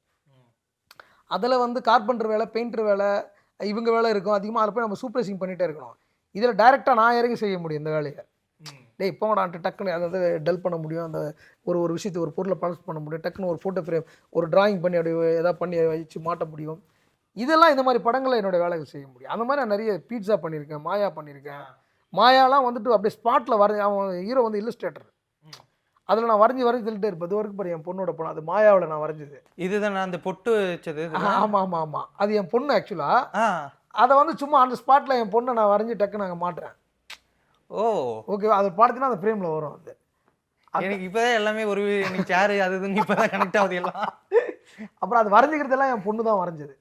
அதில் வந்து கார்பெண்டர் வேலை, பெயிண்டர் வேலை, இவங்க வேலை இருக்கும் அதிகமாக. அதில் போய் நம்ம சூப்பர்வைசிங் பண்ணிகிட்டே இருக்கணும். இதில் டைரெக்டாக நான் இறங்கி செய்ய முடியும் இந்த வேலையை. இப்போடான்ட்டு டக்குன்னு அதை வந்து டெல் பண்ண முடியும். அந்த ஒரு விஷயத்தை ஒரு பொருளை பலஸ் பண்ண முடியும். டக்குன்னு ஒரு ஃபோட்டோ ஃப்ரேம் ஒரு டிராயிங் பண்ணி அப்படி எதாவது பண்ணி வச்சு மாட்ட முடியும். இதெல்லாம் இந்த மாதிரி படங்களை என்னோடய வேலைகள் செய்ய முடியும். அந்த மாதிரி நான் நிறைய பீட்சா பண்ணியிருக்கேன், மாயா பண்ணியிருக்கேன். மாயாலாம் வந்துட்டு அப்படியே ஸ்பாட்டில் அவன் ஹீரோ வந்து இல்லஸ்ட்ரேட்டர். அதில் நான் வரைஞ்சி சொல்லிட்டே இருப்பேன். இது வரைக்கும் பாரு என் பொண்ணோட படம், அது மாயாவில் நான் வரைஞ்சது. இதுதான் நான் அந்த பொட்டு வச்சது. ஆமாம், அது என் பொண்ணு. ஆக்சுவலாக அதை வந்து சும்மா அந்த ஸ்பாட்டில் என் பொண்ணை நான் வரைஞ்சி டக்குன்னு நாங்கள் மாட்டுறேன். ஓகேவா? அதை பார்த்தீங்கன்னா அந்த ஃப்ரேமில் வரும். அது எனக்கு இப்போ எல்லாமே ஒரு சேரு அது இதுன்னு இப்போ தான் கனெக்ட் ஆகுது எல்லாம். அப்புறம் அது வரைஞ்சிக்கிறதெல்லாம் என் பொண்ணு தான் வரைஞ்சது.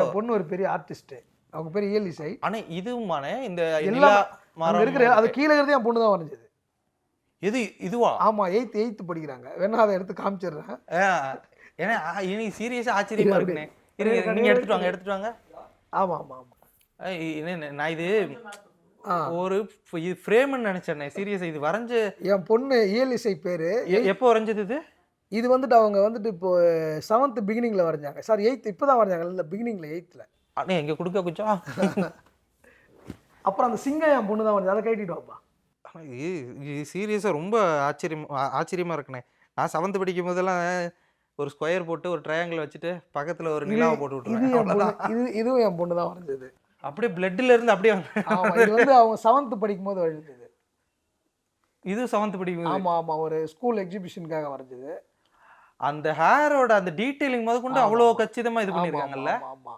என் பொண்ணு ஒரு பெரிய ஆர்டிஸ்ட், அவங்க பேர் இயலிசை. ஆனா இதுவுமான இந்த எல்லாம் இருக்கிற அது கீழே இருக்கிறது என் பொண்ணு தான் வரைஞ்சது. இதுவா? ஆமா, 8th படிக்கிறாங்க. வேணா அதை எடுத்து காமிச்சிடுறேன். ஏன்னா இனி சீரியஸா ஆச்சரியமா இருக்குண்ணே. இருங்க, நீங்க எடுத்துட்டு வாங்க. ஆமாம் ஆமாம் ஆமாம். நான் இது ஆ ஒரு இது ஃப்ரேம்னு நினைச்சேன். சீரியஸா இது வரைஞ்சு என் பொண்ணு இயலிசை பேர். எப்போ வரைஞ்சது இது? இது வந்துட்டு அவங்க வந்துட்டு இப்போ 7th பிகினிங்கில் வரைஞ்சாங்க. சார் 8th இப்போ தான் வரைஞ்சாங்க. இல்லை பிகினிங்கில் 8th. அண்ணே எங்க கொடுக்க கொஞ்சம். அப்புறம் அந்த சிங்கம் என் பொண்ணு தான் வரைஞ்சு. அதை கட்டிட்டு வாப்பா. இது சீரியஸா ரொம்ப ஆச்சரியமா இருக்குண்ணே. நான் 7th படிக்கும் போதெல்லாம் ஒரு ஸ்கொயர் போட்டு ஒரு ட்ரையாங்கிள் வச்சுட்டு பக்கத்துல ஒரு நிலாவை போட்டு விட்டுருவேன். இதுவும் என் பொண்ணு தான் வரைஞ்சது. அப்படியே பிளட்ல இருந்து அப்படியே இது வந்து அவங்க 7th படிக்கும் போது வரைஞ்சது. இது 7th படிக்கும். ஆமா ஆமா, ஒரு ஸ்கூல் எக்ஸிபிஷனுக்காக வரைஞ்சது. அந்த ஹேரோட அந்த டீடைலிங் முத கொண்டு அவ்வளோ கச்சிதமா இது பண்ணிருக்காங்கல்ல. ஆமா.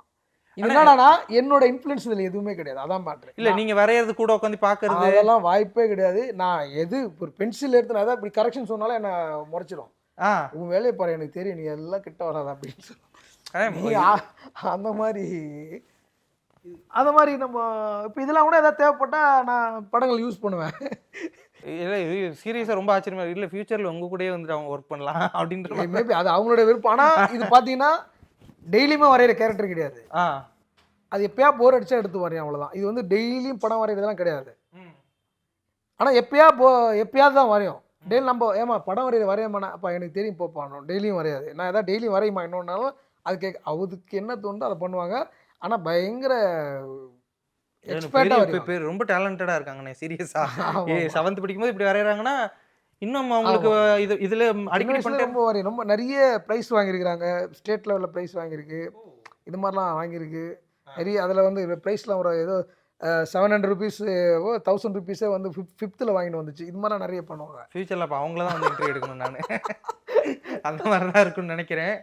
இது என்னன்னா என்னோட இன்ஃப்ளூயன்ஸ் இதுல எதுவுமே கிடையாது. அதான் மேட்ரு. இல்ல நீங்க வரையறது கூட உட்காந்து பாக்குறது அதெல்லாம் வாய்ப்பே கிடையாது. நான் எது ஒரு பென்சில் எடுத்து நான் இப்படி கரெக்ஷன் சொன்னாலும் என்ன முறைச்சிடும். உன் வேலையை பாரு, எனக்கு தெரியும், நீ எல்லாம் கிட்ட வராத அப்படின்னு சொல்லுவோம். அந்த மாதிரி நம்ம இப்போ இதெல்லாம் கூட ஏதாவது தேவைப்பட்டா நான் படங்கள் யூஸ் பண்ணுவேன். இல்லை இது சீரியஸாக ரொம்ப ஆச்சரியமா இல்லை, ஃபியூச்சரில் உங்கள் கூடயே வந்துட்டு அவங்க ஒர்க் பண்ணலாம் அப்படின்ற மேபி அது அவங்களோட விருப்பம். ஆனால் இது பார்த்தீங்கன்னா டெய்லியுமே வரைகிற கேரக்டர் கிடையாது. அது எப்பயா போர் அடிச்சா எடுத்து வரையும், அவ்வளோதான். இது வந்து டெய்லியும் படம் வரைகிறதுலாம் கிடையாது. ஆனால் எப்பயாவது தான் வரையும். டெய்லி நம்ம ஏமா படம் வரையமாண்ணா அப்போ எனக்கு தெரியும் இப்போ பண்ணணும், டெய்லியும் வரையாது. நான் எதாவது டெய்லியும் வரையுமா இன்னொன்னாலும் அதுக்கு என்ன தோணுதோ அதை பண்ணுவாங்க. ஆனால் பயங்கர பேர் ரொம்ப டேலண்டடா இருக்காங்கண்ணே. சீரியஸா 7th படிக்கும்போது இப்படி வரைகிறாங்கன்னா இன்னும் அவங்களுக்கு இதுல அடிக்கடி ரொம்ப நிறைய ப்ரைஸ் வாங்கியிருக்கிறாங்க. ஸ்டேட் லெவலில் ப்ரைஸ் வாங்கியிருக்கு, இது மாதிரிலாம் வாங்கியிருக்கு நிறைய. அதில் வந்து ப்ரைஸ்லாம் ஒரு ஏதோ 700 rupees 1000 rupees வந்து 5th வாங்கிட்டு வந்துச்சு. இது மாதிரிலாம் நிறைய பண்ணுவாங்க. ஃபியூச்சரில் அப்போ அவங்கள தான் வந்து இன்டர்வியூ எடுக்கணும். நான் அந்த மாதிரி தான் இருக்குன்னு நினைக்கிறேன்.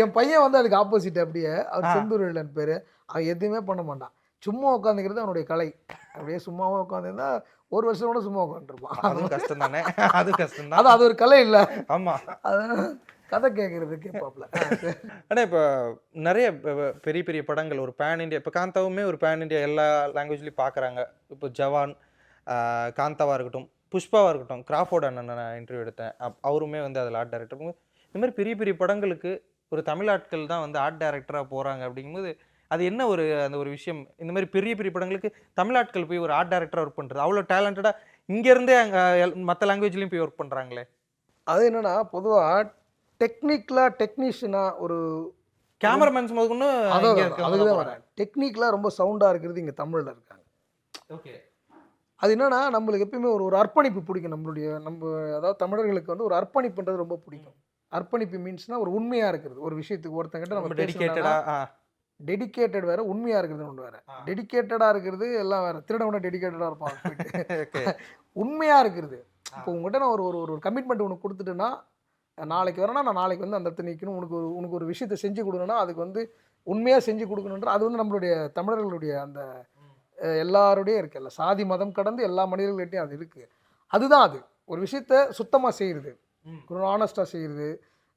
என் பையன் வந்து அதுக்கு ஆப்போசிட். அப்படியே அவர் செந்தூர் இல்லைன்னு பேர். அவன் எதுவுமே பண்ண மாட்டான், சும்மா உட்காந்துக்கிறது அவனுடைய கலை. அப்படியே சும்மாவும் உட்காந்துருந்தா ஒரு வருஷம் கூட சும்மா உட்காந்துருப்பான். அதுவும் கஷ்டம் தானே. அது கஷ்டம் தான். அது ஒரு கலை இல்லை. ஆமாம், அதான் கதை கேட்குறது கேட்பாப்ல. ஆனால் இப்போ நிறைய பெரிய பெரிய படங்கள் ஒரு பேன் இண்டியா, இப்போ காந்தாவுமே ஒரு பேன் இண்டியா எல்லா லாங்குவேஜ்லேயும் பார்க்குறாங்க. இப்போ ஜவான், காந்தாவாக இருக்கட்டும், புஷ்பாவாக இருக்கட்டும், கிராஃபோர்ட் அண்ணன் நான் இன்டர்வியூ எடுத்தேன், அவருமே வந்து அதில் ஆர்ட் டைரக்டர். இந்த மாதிரி பெரிய பெரிய படங்களுக்கு ஒரு தமிழ் ஆட்கள் தான் வந்து ஆர்ட் டைரக்டராக போகிறாங்க. அப்படிங்கும்போது அது என்ன அந்த ஒரு விஷயம், இந்த மாதிரி பெரிய பெரிய படங்களுக்கு தமிழ் ஆட்கள் போய் ஒரு ஆர்ட் டைரக்டராக ஒர்க் பண்ணுறது அவ்வளோ டேலண்டடாக இங்கேருந்தே அங்கே மற்ற லாங்குவேஜ்லேயும் போய் ஒர்க் பண்ணுறாங்களே. அது என்னென்னா பொதுவாக டெக்னீஷியனாக ஒரு கேமராமேன்ஸ் முதற்கொண்டு அதுதான் வரேன். டெக்னிக்கலாக ரொம்ப சவுண்டாக இருக்கிறது இங்கே தமிழில் இருக்காங்க. ஓகே, அது என்னென்னா நம்மளுக்கு எப்பயுமே ஒரு அர்ப்பணிப்பு பிடிக்கும். நம்ம அதாவது தமிழர்களுக்கு வந்து ஒரு அர்ப்பணிப்புன்றது ரொம்ப பிடிக்கும். அர்ப்பணிப்பு மீன்ஸ்னால் ஒரு உண்மையாக இருக்கிறது ஒரு விஷயத்துக்கு. ஒருத்தங்கிட்ட நம்ம டெடிக்கேட்டட் வேறு, உண்மையாக இருக்கிறது ஒன்று வேறு. டெடிக்கேட்டடாக இருக்கிறது எல்லாம் வேறு. திருடவனை டெடிக்கேட்டடாக இருப்பாங்க. உண்மையாக இருக்கிறது. இப்போ உங்கள்கிட்ட நான் ஒரு கமிட்மெண்ட் உனக்கு கொடுத்துட்டேன்னா, நாளைக்கு வரேன்னா நான் நாளைக்கு வந்து அந்த இடத்துல நிற்கணும், உனக்கு ஒரு விஷயத்தை செஞ்சு கொடுக்கணும்னா அதுக்கு வந்து உண்மையாக செஞ்சு கொடுக்கணுன்ற அது வந்து நம்மளுடைய தமிழர்களுடைய அந்த எல்லாருடைய இருக்குல்ல, சாதி மதம் கடந்து எல்லா மனிதர்கள்கிட்டையும் அது இருக்குது. அதுதான் அது ஒரு விஷயத்த சுத்தமாக செய்கிறது, ஒரு ஆனஸ்டாக செய்கிறது,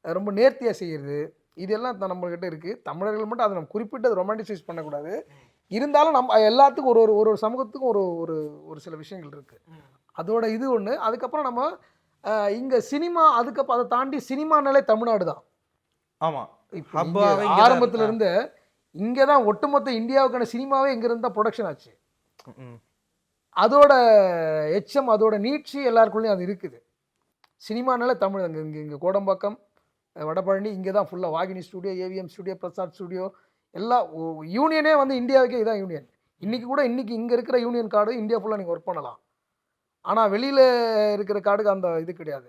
ரொம்ப நேர்த்தியாக செய்கிறது, இதெல்லாம் நம்மள்கிட்ட இருக்குது. தமிழர்கள் மட்டும் அதை நம்ம குறிப்பிட்டு அதை ரொமான்டிசைஸ் பண்ணக்கூடாது. இருந்தாலும் நம்ம எல்லாத்துக்கும் ஒரு சமூகத்துக்கும் ஒரு சில விஷயங்கள் இருக்குது. அதோட இது ஒன்று. அதுக்கப்புறம் நம்ம இங்கே சினிமா, அதுக்கப்புறம் அதை தாண்டி சினிமானாலே தமிழ்நாடு தான். ஆமாம், ஆரம்பத்துல இருந்து இங்கே தான் ஒட்டுமொத்த இந்தியாவுக்கான சினிமாவே இங்கேருந்து தான் ப்ரொடக்ஷன் ஆச்சு. அதோட எச்சம், அதோட நீட்சி எல்லாருக்குள்ளேயும் அது இருக்குது. சினிமானால தமிழ். இங்கே கோடம்பாக்கம், வடபழனி, இங்கே தான் ஃபுல்லாக Vahini studio, AVM studio, Prasad studio, எல்லா யூனியனே வந்து இந்தியாவுக்கே இதுதான் யூனியன். இன்றைக்கி இங்கே இருக்கிற யூனியன் கார்டு இந்தியா ஃபுல்லாக நீங்கள் ஒர்க் பண்ணலாம். ஆனால் வெளியில் இருக்கிற கார்டுக்கு அந்த இது கிடையாது.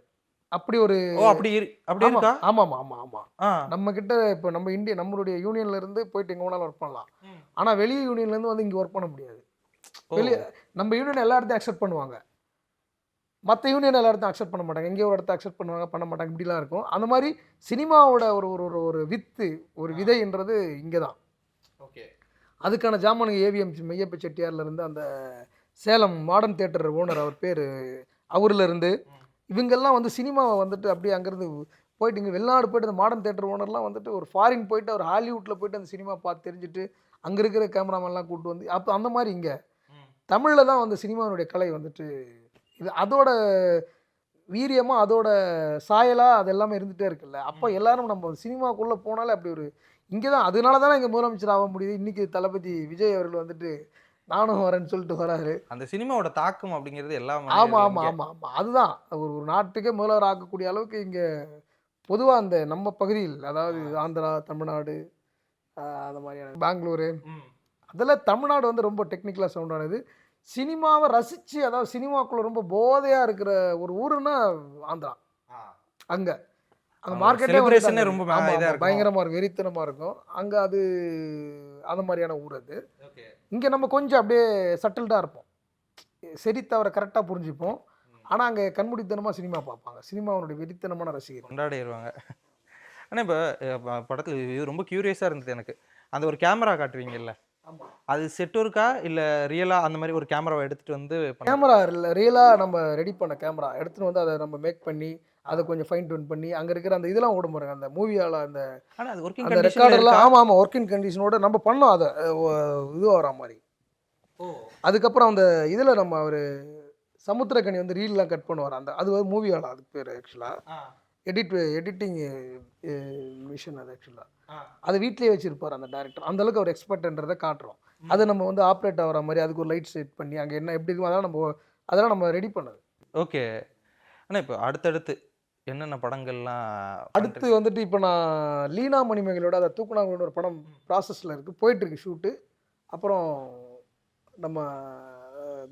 அப்படி ஒரு ஆமாம். நம்ம கிட்ட இப்போ நம்மளுடைய யூனியன்ல இருந்து போயிட்டு எங்கே வேணாலும் ஒர்க் பண்ணலாம். ஆனால் வெளி யூனியன்லேருந்து வந்து இங்கே ஒர்க் பண்ண முடியாது. நம்ம யூனியன் எல்லா இடத்தையும் அக்செப்ட் பண்ணுவாங்க, மற்ற யூனியன் எல்லா இடத்தையும் அக்செப்ட் பண்ண மாட்டாங்க. எங்கேயோ ஒரு இடத்த அக்செப்ட் பண்ணுவாங்க, பண்ண மாட்டாங்க, இப்படிலாம் இருக்கும். அந்த மாதிரி சினிமாவோட ஒரு வித்து, ஒரு விதைன்றது இங்கே தான். ஓகே, அதுக்கான ஜாமானுங்க ஏவிஎம் மெய்யப்ப செட்டியார்லேருந்து அந்த சேலம் மாடர்ன் தியேட்டர் ஓனர் அவர் பேர், அவர்லேருந்து இவங்கெல்லாம் வந்து சினிமாவை வந்துட்டு அப்படியே அங்கேருந்து போயிட்டு இங்கே வெளிநாடு போய்ட்டு அந்த மாடர்ன் தியேட்டர் ஓனர்லாம் வந்துட்டு ஒரு ஃபாரின் போயிட்டு அவர் ஹாலிவுட்டில் போயிட்டு அந்த சினிமா பார்த்து தெரிஞ்சுட்டு அங்கே இருக்கிற கேமராமேன்லாம் கூப்பிட்டு வந்து அப்போ அந்த மாதிரி இங்கே தமிழில் தான் வந்து சினிமாவுடைய கலை வந்துட்டு இது. அதோட வீரியமாக அதோட சாயலாக அது எல்லாமே இருந்துகிட்டே இருக்குல்ல. அப்போ எல்லாரும் நம்ம சினிமாக்குள்ளே போனாலே அப்படி ஒரு இங்கே தான் அதனால தானே இங்கே முதலமைச்சர் ஆக முடியுது. இன்றைக்கி தளபதி விஜய் அவர்கள் வந்துட்டு நானும் வரேன்னு சொல்லிட்டு வராரு. அந்த சினிமாவோட தாக்கம் அப்படிங்கிறது எல்லாம் ஆமாம் ஆமாம் ஆமாம் ஆமாம் அதுதான் ஒரு ஒரு நாட்டுக்கே முதல்வர் ஆக்கக்கூடிய அளவுக்கு இங்கே பொதுவாக அந்த நம்ம பகுதியில், அதாவது ஆந்திரா, தமிழ்நாடு, அந்த மாதிரியான பெங்களூரு, அதில் தமிழ்நாடு வந்து ரொம்ப டெக்னிக்கலாக சவுண்டானது. சினிமாவை ரசித்து, அதாவது சினிமாக்குள்ளே ரொம்ப போதையாக இருக்கிற ஒரு ஊருன்னா ஆந்திரா. அங்கே அந்த மார்க்கெட்டே ரொம்ப பயங்கரமாக இருக்கும், வெறித்தனமாக இருக்கும் அங்கே. அது அந்த மாதிரியான ஊர் அது. இங்கே நம்ம கொஞ்சம் அப்படியே சட்டில்டாக இருப்போம், சரி தவிர கரெக்டாக புரிஞ்சுப்போம். ஆனால் அங்கே கண்மூடித்தனமாக சினிமா பார்ப்பாங்க, சினிமாவுடைய வெறித்தனமான ரசிகர் கொண்டாடிடுவாங்க. ஆனால் இப்போ படத்தில் இது ரொம்ப க்யூரியஸாக இருந்தது எனக்கு. அந்த ஒரு கேமரா காட்டுவீங்கல்ல, அது செட் ஒர்க்கா இல்லை ரியலாக அந்த மாதிரி ஒரு கேமராவை எடுத்துகிட்டு வந்து? கேமரா இல்லை, ரியலாக நம்ம ரெடி பண்ண கேமரா எடுத்துகிட்டு வந்து அதை நம்ம மேக் பண்ணி அதை கொஞ்சம் ஃபைன் டியூன் பண்ணி அங்கே இருக்கிற அந்த இதெல்லாம் ஓடும் பாருங்க, அந்த மூவியால் அந்த ரெக்கார்டர்லாம். ஆமாம் ஆமாம், ஒர்க்கிங் கண்டிஷனோட நம்ம பண்ணோம் அதை இது வர மாதிரி. அதுக்கப்புறம் அந்த இதில் நம்ம அவர் சமுத்திரக்கனி வந்து ரீல்லாம் கட் பண்ணுவார், அந்த அது வந்து மூவியால், அதுக்கு பேர் ஆக்சுவலாக எடிட்டிங் மிஷின் அது. ஆக்சுவலாக அது வீட்லேயே வச்சுருப்பார் அந்த டேரக்டர், அந்தளவுக்கு அவர் எக்ஸ்பர்ட்ன்றதை காட்டுறோம். அதை நம்ம வந்து ஆப்ரேட் ஆகிற மாதிரி அதுக்கு ஒரு லைட் செட் பண்ணி அங்கே என்ன எப்படி இருக்கும் அதெல்லாம் நம்ம ரெடி பண்ணது. ஓகே. ஆனால் இப்போ அடுத்தடுத்து என்னென்ன படங்கள்லாம்? அடுத்து வந்துட்டு இப்போ நான் லீனா மணிமேகலோட அதை தூக்குனாங்கன்னு ஒரு படம் ப்ராசஸில் இருக்குது, போயிட்டுருக்கு ஷூட்டு. அப்புறம் நம்ம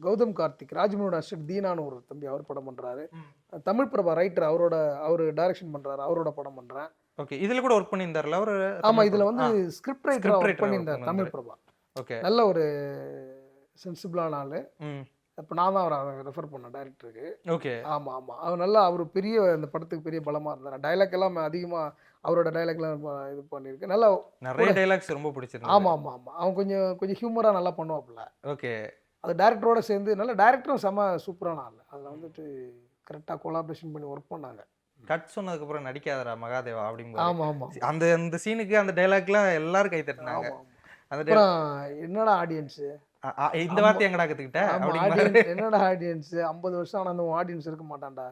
கௌதம் கார்த்திக், ராஜ்மோகன் அசிஸ்டன்ட் தீனான்னு ஒரு தம்பி, அவர் படம் பண்ணுறாரு. தமிழ் பிரபா ரைட்டர், அவர் டைரக்ஷன் பண்ணுறாரு, அவரோட படம் பண்ணுறேன். ஓகே. இதில் கூட ஒர்க் பண்ணியிருந்தார்ல அவர்? ஆமாம், இதில் வந்து ஸ்கிரிப்ட் ரைட்டராக ஒர்க் பண்ணியிருந்தார் தமிழ் பிரபா. ஓகே. நல்ல ஒரு சென்சிபிளான ஆள். இப்போ நான் தான் அவரை ரெஃபர் பண்ணேன் டைரக்டருக்கு. ஓகே. ஆமாம் ஆமாம், அவர் நல்லா, அவர் பெரிய அந்த படத்துக்கு பெரிய பலமாக இருந்தார். டைலாக் எல்லாம் அதிகமாக அவரோட டைலாக்லாம் இது பண்ணியிருக்கு, நல்லா நிறைய டைலாக்ஸ் ரொம்ப பிடிச்சிருக்கு. ஆமாம் ஆமாம் ஆமாம், அவன் கொஞ்சம் கொஞ்சம் ஹியூமராக நல்லா பண்ணுவாப்புல. ஓகே. அது டேரக்டரோட சேர்ந்து நல்ல டேரக்டரும் செம்ம சூப்பரான ஆள். அதில் வந்துட்டு கரெக்டாக கொலாபரேஷன் பண்ணி ஒர்க் பண்ணாங்க. கட் சொன்னதுக்கப்புறம் நடிக்காதரா மகாதேவா அப்படிங்கிற. ஆமாம் ஆமாம், அந்த சீனுக்கு அந்த டைலாக்லாம் எல்லாரும் கை தட்டினாங்க. அப்புறம் என்னடா ஆடியன்ஸு இந்த வார்த்தை எங்கடா கற்றுக்கிட்ட? என்னடா ஆடியன்ஸு 50 வருஷம் ஆனால் அந்த ஆடியன்ஸ் இருக்க மாட்டான்டா,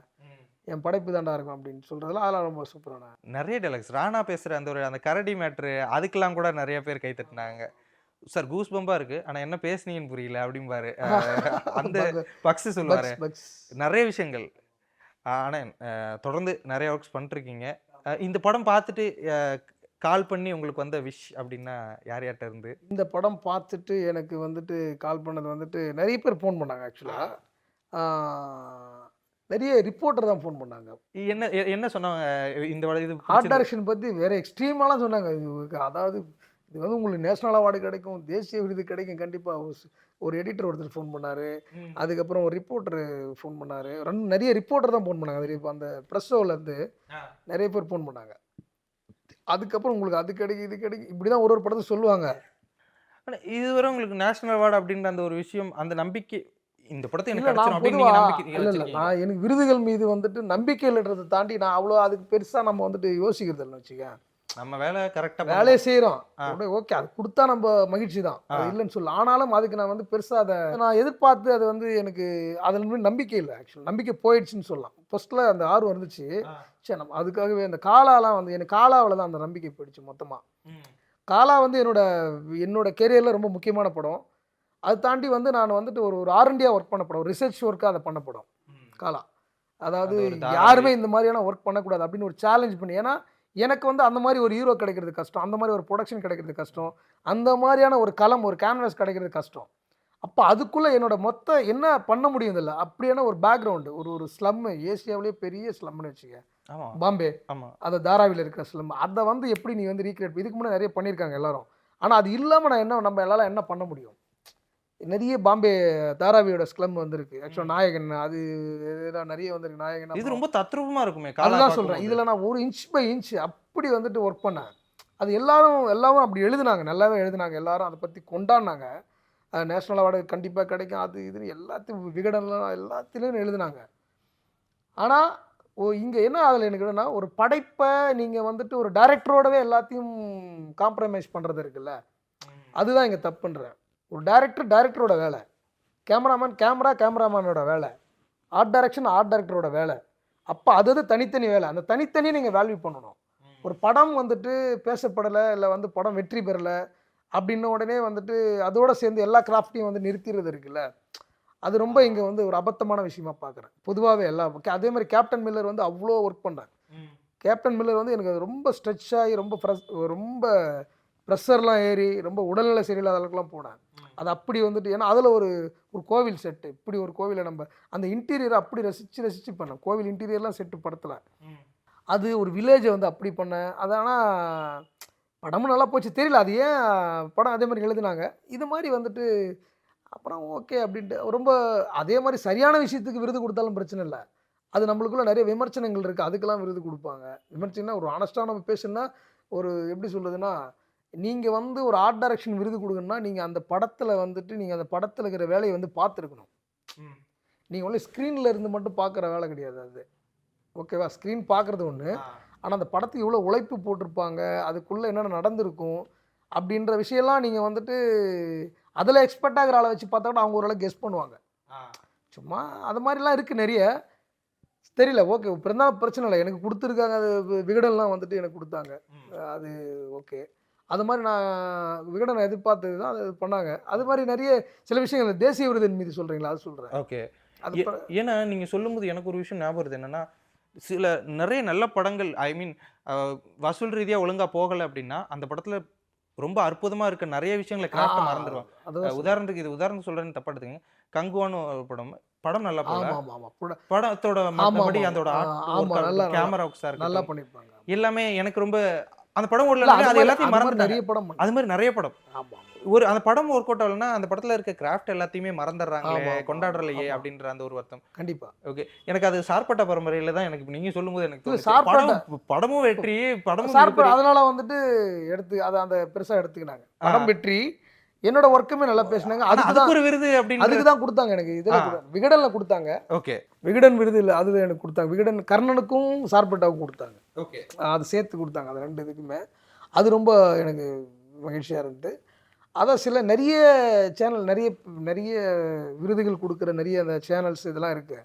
என் படைப்பு தாண்டா இருக்கும் அப்படின்னு சொல்கிறதுலாம் அதெல்லாம் ரொம்ப சூப்பரான நிறைய டைலாக்ஸ். ராணா பேசுகிற அந்த கரடி மேட்ரு, அதுக்கெல்லாம் கூட நிறைய பேர் கை தட்டினாங்க. சார் கூஸ் பம்பாக இருக்குது, ஆனால் என்ன பேசுனீங்கன்னு புரியல அப்படிம்பாரு. அந்த பக்ஸு சொல்லுவார், நிறைய விஷயங்கள். ஆனால் தொடர்ந்து நிறைய ஒர்க்ஸ் பண்ணிருக்கீங்க. இந்த படம் பார்த்துட்டு கால் பண்ணி உங்களுக்கு வந்த விஷ் அப்படின்னா யார்கிட்ட இருந்து? இந்த படம் பார்த்துட்டு எனக்கு வந்துட்டு கால் பண்ணது வந்துட்டு நிறைய பேர் ஃபோன் பண்ணாங்க. ஆக்சுவலாக நிறைய ரிப்போர்ட்டர் தான் ஃபோன் பண்ணாங்க. என்ன சொன்னாங்க? இந்த இது ஆர்ட் டைரக்ஷன் பற்றி வேறு எக்ஸ்ட்ரீமாலாம் சொன்னாங்க. அதாவது இது வந்து உங்களுக்கு நேஷனல் அவார்டு கிடைக்கும், தேசிய விருது கிடைக்கும் கண்டிப்பாக. ஒரு எடிட்டர் ஒருத்தர் ஃபோன் பண்ணார், அதுக்கப்புறம் ஒரு ரிப்போர்ட்டர் ஃபோன் பண்ணார். நிறைய ரிப்போர்ட்டர் தான் ஃபோன் பண்ணாங்க. இப்போ அந்த ப்ரெஸ் ஷோவிலேருந்து நிறைய பேர் ஃபோன் பண்ணாங்க. அதுக்கப்புறம் உங்களுக்கு அது கிடைக்கும் இது கிடைக்கும் இப்படி தான் ஒரு ஒரு படத்தை சொல்லுவாங்க. ஆனால் இதுவரை உங்களுக்கு நேஷனல் அவார்டு அப்படின்ற அந்த ஒரு விஷயம், அந்த நம்பிக்கை இந்த படத்தை இல்லை, நான் எனக்கு விருதுகள் மீது வந்துட்டு நம்பிக்கை இல்லைன்றதை தாண்டி நான் அவ்வளோ அதுக்கு பெருசாக நம்ம வந்துட்டு யோசிக்கிறது இல்லைன்னு வச்சுக்கேன். நம்ம வேலை கரெக்டாக வேலையை செய்கிறோம், ஓகே, அது கொடுத்தா நம்ம மகிழ்ச்சி தான், இல்லைன்னு சொல்லு. ஆனாலும் அதுக்கு நான் வந்து பெருசாக அதை நான் எதிர்பார்த்து அது வந்து எனக்கு அதில் நம்பிக்கை இல்லை. ஆக்சுவலாக நம்பிக்கை போயிடுச்சுன்னு சொல்லலாம். ஃபர்ஸ்ட்டில் அந்த ஆர்வம் இருந்துச்சு, சரி நம்ம அதுக்காகவே அந்த காலாலாம் வந்து எனக்கு காலாவில் தான் அந்த நம்பிக்கை போயிடுச்சு மொத்தமாக. காலா வந்து என்னோட கெரியரில் ரொம்ப முக்கியமான படம். அது தாண்டி வந்து நான் வந்துட்டு ஒரு R&D ஒர்க் பண்ண படம், ரிசர்ச் ஒர்க்காக அதை பண்ண படம் காலா. அதாவது யாருமே இந்த மாதிரியான ஒர்க் பண்ணக்கூடாது அப்படின்னு ஒரு சேலஞ்ச் பண்ணி. ஏன்னா எனக்கு வந்து அந்த மாதிரி ஒரு ஹீரோ கிடைக்கிறது கஷ்டம், அந்த மாதிரி ஒரு ப்ரொடக்ஷன் கிடைக்கிறது கஷ்டம், அந்த மாதிரியான ஒரு களம் ஒரு கேன்வாஸ் கிடைக்கிறது கஷ்டம். அப்போ அதுக்குள்ளே என்னோட மொத்த என்ன பண்ண முடியும் இல்லை, அப்படியான ஒரு பேக்ரவுண்டு, ஒரு ஸ்லம்மு, ஏசியாவிலேயே பெரிய ஸ்லம்னு வச்சுக்க, பாம்பே, அந்த தாராவியில் இருக்கிற ஸ்லம், அதை வந்து எப்படி நீ வந்து ரீக்ரியேட், இதுக்கு முன்னாடி நிறைய பண்ணியிருக்காங்க எல்லாரும். ஆனால் அது இல்லாமல் நம்ம எல்லாரும் என்ன பண்ண முடியும்? நிறைய பாம்பே தாராவியோட ஸ்லம் வந்திருக்கு. ஆக்சுவலாக நாயகன் அது நிறைய வந்திருக்கு. நாயகன் இது ரொம்ப தத்ரூபமாக இருக்குமே, அதெல்லாம் சொல்கிறேன். இதில் நான் ஒரு இன்ச் பை இன்ச் அப்படி வந்துட்டு ஒர்க் பண்ணேன். அது எல்லாரும் அப்படி எழுதுனாங்க, நல்லாவே எழுதுனாங்க, எல்லாரும் அதை பற்றி கொண்டாடினாங்க. நேஷ்னல் அவார்டு கண்டிப்பாக கிடைக்கும், அது இதுன்னு எல்லாத்தையும் விகடன்லாம் எல்லாத்துலேயும் எழுதுனாங்க. ஆனால் இங்கே என்ன அதில் எனக்கு என்னன்னா, ஒரு படைப்பை நீங்கள் வந்துட்டு ஒரு டைரக்டரோடவே எல்லாத்தையும் காம்ப்ரமைஸ் பண்ணுறது இருக்குல்ல, அதுதான் இங்கே தப்புன்றேன். ஒரு டைரக்டரோட வேலை, கேமராமேனோட வேலை, ஆர்ட் டைரக்ஷன் ஆர்ட் டைரக்டரோட வேலை. அப்போ அது தனித்தனி வேலை. அந்த தனித்தனி நீங்கள் வேல்யூ பண்ணணும். ஒரு படம் வந்துட்டு பேசப்படலை, இல்லை வந்து படம் வெற்றி பெறலை அப்படின்ன உடனே வந்துட்டு அதோட சேர்ந்து எல்லா கிராஃப்டையும் வந்து நிறுத்திடுறது இருக்குல்ல, அது ரொம்ப இங்கே வந்து ஒரு அபத்தமான விஷயமா பார்க்குறேன். பொதுவாகவே அதே மாதிரி கேப்டன் மில்லர் வந்து அவ்வளோ ஒர்க் பண்ணார். கேப்டன் மில்லர் வந்து எனக்கு ரொம்ப ஸ்ட்ரெச் ஆகி ரொம்ப ப்ரெஷர்லாம் ஏறி ரொம்ப உடல்நிலை சரியில்லாத அளவுக்குலாம் போனேன். அது அப்படி வந்துட்டு ஏன்னா அதில் ஒரு கோவில் செட்டு, இப்படி ஒரு கோவிலை நம்ம அந்த இன்டீரியரை அப்படி ரசித்து பண்ணேன். கோவில் இன்டீரியர்லாம் செட்டு படத்தில் அது ஒரு வில்லேஜை வந்து அப்படி பண்ணேன். அது ஆனால் படமும் நல்லா போச்சு, தெரியல அது ஏன் படம் அதே மாதிரி எழுதுனாங்க. இது மாதிரி வந்துட்டு அப்புறம் ஓகே அப்படின்ட்டு ரொம்ப அதே மாதிரி சரியான விஷயத்துக்கு விருது கொடுத்தாலும் பிரச்சனை இல்லை. அது நம்மளுக்குள்ள நிறைய விமர்சனங்கள் இருக்குது, அதுக்கெல்லாம் விருது கொடுப்பாங்க. விமர்சனம் ஒரு ஆனஸ்ட்டாக நம்ம பேசுனா ஒரு எப்படி சொல்கிறதுனா, நீங்கள் வந்து ஒரு ஆர்ட் டைரக்ஷன் விருது கொடுக்கணும்னா நீங்கள் அந்த படத்தில் வந்துட்டு நீங்கள் அந்த படத்தில் இருக்கிற வேலையை வந்து பார்த்துருக்கணும். நீங்கள் ஒன்லி ஸ்க்ரீனில் இருந்து மட்டும் பார்க்குற வேலை கிடையாது அது. ஓகேவா? ஸ்க்ரீன் பார்க்குறது ஒன்று, ஆனால் அந்த படத்துக்கு எவ்வளோ உழைப்பு போட்டிருப்பாங்க, அதுக்குள்ளே என்னென்ன நடந்திருக்கும் அப்படின்ற விஷயம்லாம் நீங்கள் வந்துட்டு அதில் எக்ஸ்பெக்ட் ஆகிற ஆளை வச்சு பார்த்தா கூட அவங்க ஓரளவுக்கு கெஸ் பண்ணுவாங்க. சும்மா அது மாதிரிலாம் இருக்குது நிறைய. தெரியல, ஓகே இருந்தாலும் பிரச்சனை இல்லை. எனக்கு கொடுத்துருக்காங்க, அது விகடன்லாம் வந்துட்டு எனக்கு கொடுத்தாங்க, அது ஓகே. அது மாதிரி நான் விகடனை எதிர்பார்த்தது தான் அது பண்ணாங்க. அது மாதிரி நிறைய சில விஷயங்கள் தேசிய விருதின் மீது சொல்கிறீங்களா, அது சொல்கிறேன். ஓகே. ஏன்னா நீங்கள் சொல்லும்போது எனக்கு ஒரு விஷயம் ஞாபகம் வருது. என்னென்னா சில நிறைய நல்ல படங்கள் ஐ மீன் வசூல் ரீதியாக ஒழுங்காக போகலை அப்படின்னா அந்த படத்தில் ரொம்ப அற்புதமாக இருக்க நிறைய விஷயங்களை கிராஃப்டை மறந்துடுவாங்க. உதாரணத்துக்கு சொல்கிறேன்னு தப்பா எடுத்துங்க. கங்குவான்னு ஒரு படம் நல்லா போகல, படத்தோட மற்றபடி அதோட கேமரா ஒர்க்ஸாக இருக்கு, நல்லா பண்ணியிருப்பாங்க எல்லாமே எனக்கு ரொம்ப அந்த படம் ஓடல, அது எல்லாத்தையும் மறந்து நிறைய படம், அது மாதிரி நிறைய படம் ஒரு அந்த படம் ஒர்க் அவுட் ஆகலன்னா அந்த படத்துல இருக்க கிராஃப்ட் எல்லாத்தையுமே மறந்துடுறாங்களே, கொண்டாடுறலையே அப்படின்ற அந்த ஒரு வருத்தம். கண்டிப்பா ஓகே. எனக்கு அது சார்பட்ட பரம்பரையில தான் எனக்கு நீங்க சொல்லும்போது எனக்கு படமும் வெற்றி, படமும் அதனால வந்துட்டு எடுத்து அதை அந்த பெருசா எடுத்துக்கினாங்க. படம் வெற்றி, என்னோட ஒர்க்குமே நல்லா பேசினாங்க, அதுக்கு ஒரு விருது அப்படின்னு அதுக்கு தான் கொடுத்தாங்க எனக்கு. இதெல்லாம் விகடன்ல கொடுத்தாங்க. ஓகே. விகடன் விருது இல்லை, அது எனக்கு கொடுத்தாங்க. விகடன் கர்ணனுக்கும் சார்பட்டாவுக்கும் கொடுத்தாங்க. ஓகே. அது சேர்த்து கொடுத்தாங்க, அது ரெண்டு இதுக்குமே. அது ரொம்ப எனக்கு மகிழ்ச்சியாக இருந்தது. அதான் சில நிறைய சேனல் நிறைய நிறைய விருதுகள் கொடுக்குற நிறைய அந்த சேனல்ஸ் இதெல்லாம் இருக்குது.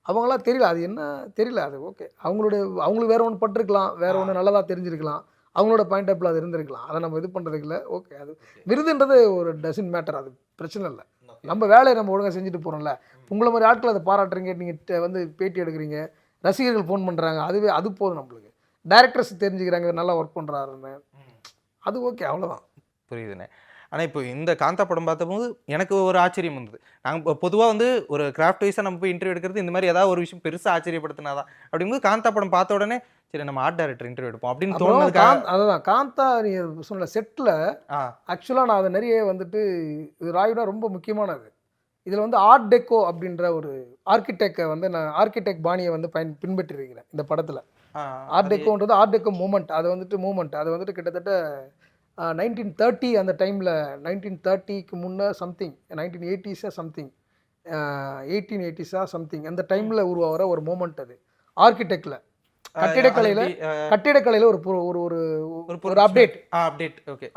அவங்களாம் தெரியல, அது என்ன தெரியல, அது ஓகே. அவங்களுக்கு வேறு ஒன்று பட்டிருக்கலாம், வேறு ஒன்று நல்லதாக தெரிஞ்சிருக்கலாம், அவங்களோட பாயிண்ட் ஆஃப்ல அது இருந்திருக்கலாம். அதை நம்ம இது பண்ணுறதுக்கு இல்லை. ஓகே, அது விருதுன்றது ஒரு டசன்ட் மேட்டர், அது பிரச்சனை இல்லை. நம்ம வேலையை நம்ம ஒழுங்காக செஞ்சுட்டு போகிறோம்ல. உங்களை மாதிரி ஆட்கள் அதை பாராட்டுறீங்க, நீங்கள் வந்து பேட்டி எடுக்கிறீங்க, ரசிகர்கள் ஃபோன் பண்ணுறாங்க, அது போதும் நம்மளுக்கு. டைரக்டர்ஸ் தெரிஞ்சுக்கிறாங்க நல்லா ஒர்க் பண்ணுறாருன்னு, அது ஓகே, அவ்வளோதான். புரியுதுண்ணே. ஆனால் இப்போ இந்த காந்தா படம் பார்த்தபோது எனக்கு ஒரு ஆச்சரியம் வந்தது. நாங்கள் பொதுவாக வந்து ஒரு கிராஃப்ட் வைஸாக நம்ம போய் இன்டர்வியூ எடுக்கிறது இந்த மாதிரி ஏதாவது ஒரு விஷயம் பெருசாக ஆச்சரியப்படுத்தினாதான். அப்படிங்கும்போது காந்தா படம் பார்த்த உடனே சரி நம்ம ஆர்ட் டைரக்டர் இன்டர்வியூ எடுப்போம் அப்படின்னு தோணுது. அதுதான் காந்தா நீங்கள் சொன்ன செட்டில் ஆக்சுவலாக நான் அதை நிறைய வந்துட்டு ராயுடா ரொம்ப முக்கியமானது. இதில் வந்து ஆர்ட் டெக்கோ அப்படின்ற ஒரு ஆர்கிடெக்டை வந்து நான் ஆர்கிடெக்ட் பாணியை வந்து பின்பற்றிருக்கிறேன் இந்த படத்தில். ஆர்ட் டெக்கோன்றது ஆர்ட் டெக்கோ மூமெண்ட், அது வந்துட்டு கிட்டத்தட்ட 1930 அந்த டைமில் 1930க்கு முன்னே something 1980s something 1880s something அந்த டைமில் உருவாகிற ஒரு மூமெண்ட். அது ஆர்கிடெக்டில் கட்டிடக்கலையில் ஒரு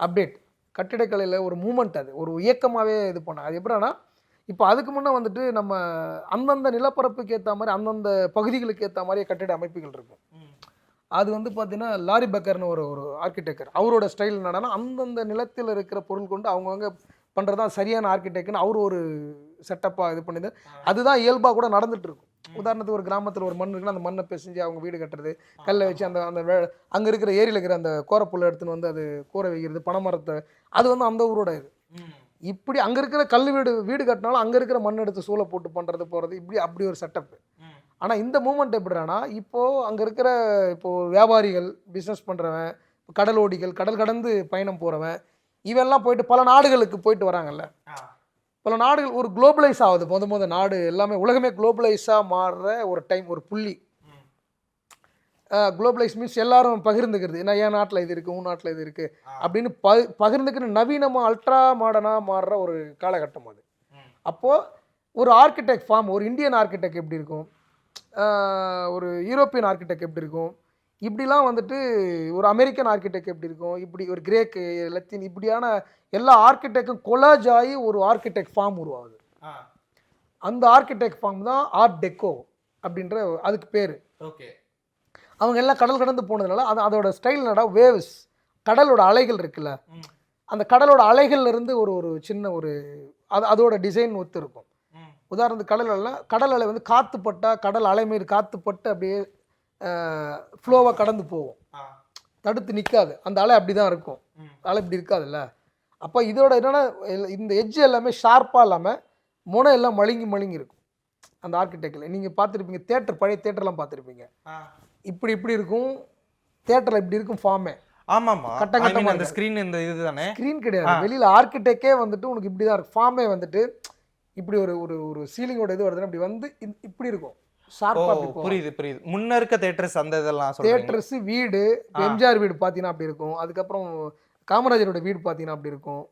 அப்டேட் கட்டிடக்கலையில் ஒரு மூமெண்ட், அது ஒரு இயக்கமாகவே இது பண்ணாங்க. அது எப்படின்னா இப்போ அதுக்கு முன்னே வந்துட்டு நம்ம அந்தந்த நிலப்பரப்புக்கு ஏற்ற மாதிரி அந்தந்த பகுதிகளுக்கு ஏற்ற மாதிரி கட்டிட அமைப்புகள் இருக்கும். அது வந்து பார்த்தீங்கன்னா லாரி பெக்கர்னு ஒரு ஆர்கிடெக்டர், அவரோட ஸ்டைல் என்னன்னா அந்தந்த நிலத்தில் இருக்கிற பொருள் கொண்டு அவங்கவுங்க பண்ணுறதா சரியான ஆர்கிடெக்ட்னு அவர் ஒரு செட்டப்பாக இது பண்ணிது. அதுதான் இயல்பாக கூட நடந்துட்டு இருக்கும். உதாரணத்துக்கு ஒரு கிராமத்தில் ஒரு மண் இருக்குன்னா அந்த மண்ணை பிசைஞ்சு அவங்க வீடு கட்டுறது, கல்லை வச்சு அந்த அங்கே இருக்கிற ஏரியில் இருக்கிற அந்த கோரப்புல்லை எடுத்துன்னு வந்து அது கூரை வைக்கிறது, பனைமரத்தை, அது வந்து அந்த ஊரோட இது. இப்படி அங்கே இருக்கிற கல் வீடு கட்டினாலும் அங்கே இருக்கிற மண் எடுத்து சூளை போட்டு பண்ணுறது போகிறது, அப்படி ஒரு செட்டப்பு. ஆனால் இந்த மூமெண்ட் எப்படின்னா இப்போது அங்கே இருக்கிற வியாபாரிகள், பிஸ்னஸ் பண்ணுறவன், கடலோடிகள், கடல் கடந்து பயணம் போகிறவன், இவெல்லாம் போயிட்டு பல நாடுகளுக்கு போயிட்டு வராங்கல்ல. பல நாடுகள் ஒரு குளோபலைஸ் ஆகுது. நாடு எல்லாமே உலகமே குளோபலைஸாக மாறுற ஒரு டைம், ஒரு புள்ளி. குளோபலைஸ் மீன்ஸ் எல்லாரும் பகிர்ந்துக்கிறது. ஏன்னா என் நாட்டில் இது இருக்குது, உன் நாட்டில் இது இருக்குது அப்படின்னு பகிர்ந்துக்கிற நவீனமாக அல்ட்ரா மாடர்னாக மாறுற ஒரு காலகட்டம் அது. அப்போது ஒரு ஆர்கிடெக்ட் ஃபார்ம், ஒரு இந்தியன் ஆர்கிடெக்ட் எப்படி இருக்கும், ஒரு யூரோப்பியன் ஆர்கிடெக்ட் எப்படி இருக்கும், இப்படிலாம் வந்துட்டு ஒரு அமெரிக்கன் ஆர்கிடெக்ட் எப்படி இருக்கும், இப்படி ஒரு கிரேக்கு, லத்தீன், இப்படியான எல்லா ஆர்கிடெக்டும் கொலாஜ் ஆகி ஒரு ஆர்கிடெக்ட் ஃபார்ம் உருவாகுது. அந்த ஆர்கிடெக்ட் ஃபார்ம் தான் ஆர்ட் டெக்கோ. அப்படின்ற அதுக்கு பேர். ஓகே. அவங்க எல்லாம் கடல் கடந்து போனதுனால அதோட ஸ்டைல் என்னடா வேவ்ஸ், கடலோட அலைகள் இருக்குல்ல, அந்த கடலோட அலைகள்ல இருந்து ஒரு சின்ன ஒரு அதோட டிசைன் ஒத்து இருக்கும். உதாரணத்துக்கு கடல் அலை வந்து காற்று பட்டா கடல் அலை மீது காற்று பட்டு அப்படியே ஃப்ளோவாக கடந்து போகும், தடுத்து நிற்காது. அந்த அலை அப்படி தான் இருக்கும், அலை இப்படி இருக்காதுல்ல. அப்போ இதோட என்னென்னா இந்த எட்ஜ் எல்லாமே ஷார்ப்பாக இல்லாமல் முனை எல்லாம் மழுங்கி இருக்கும். அந்த ஆர்கிடெக்டில் நீங்கள் பார்த்துருப்பீங்க, பழைய தேட்டர்லாம் பார்த்துருப்பீங்க, இப்படி இருக்கும் தேட்டரில், இப்படி இருக்கும் ஃபார்மே. ஆமாம்மா, கட்டங்கட்டமாக அந்த ஸ்க்ரீன், இந்த இது தானே ஸ்க்ரீன் கிடையாது, வெளியில் ஆர்கிடெக்டே வந்துட்டு உனக்கு இப்படி தான் இருக்கும் ஃபார்மே. வந்துட்டு இப்படி ஒரு சீலிங்கோட இது வருதுன்னா இப்படி வந்து இப்படி இருக்கும் ஷார்ப்பா. புரியுது. முன்ன இருக்க தியேட்டர்ஸ், அந்த இதெல்லாம் தியேட்டர்ஸ், வீடு, எம்ஜிஆர் வீடு பார்த்தீங்கன்னா அப்படி இருக்கும். அதுக்கப்புறம் காமராஜரோட வீடு பார்த்தீங்கன்னா அப்படி இருக்கும்.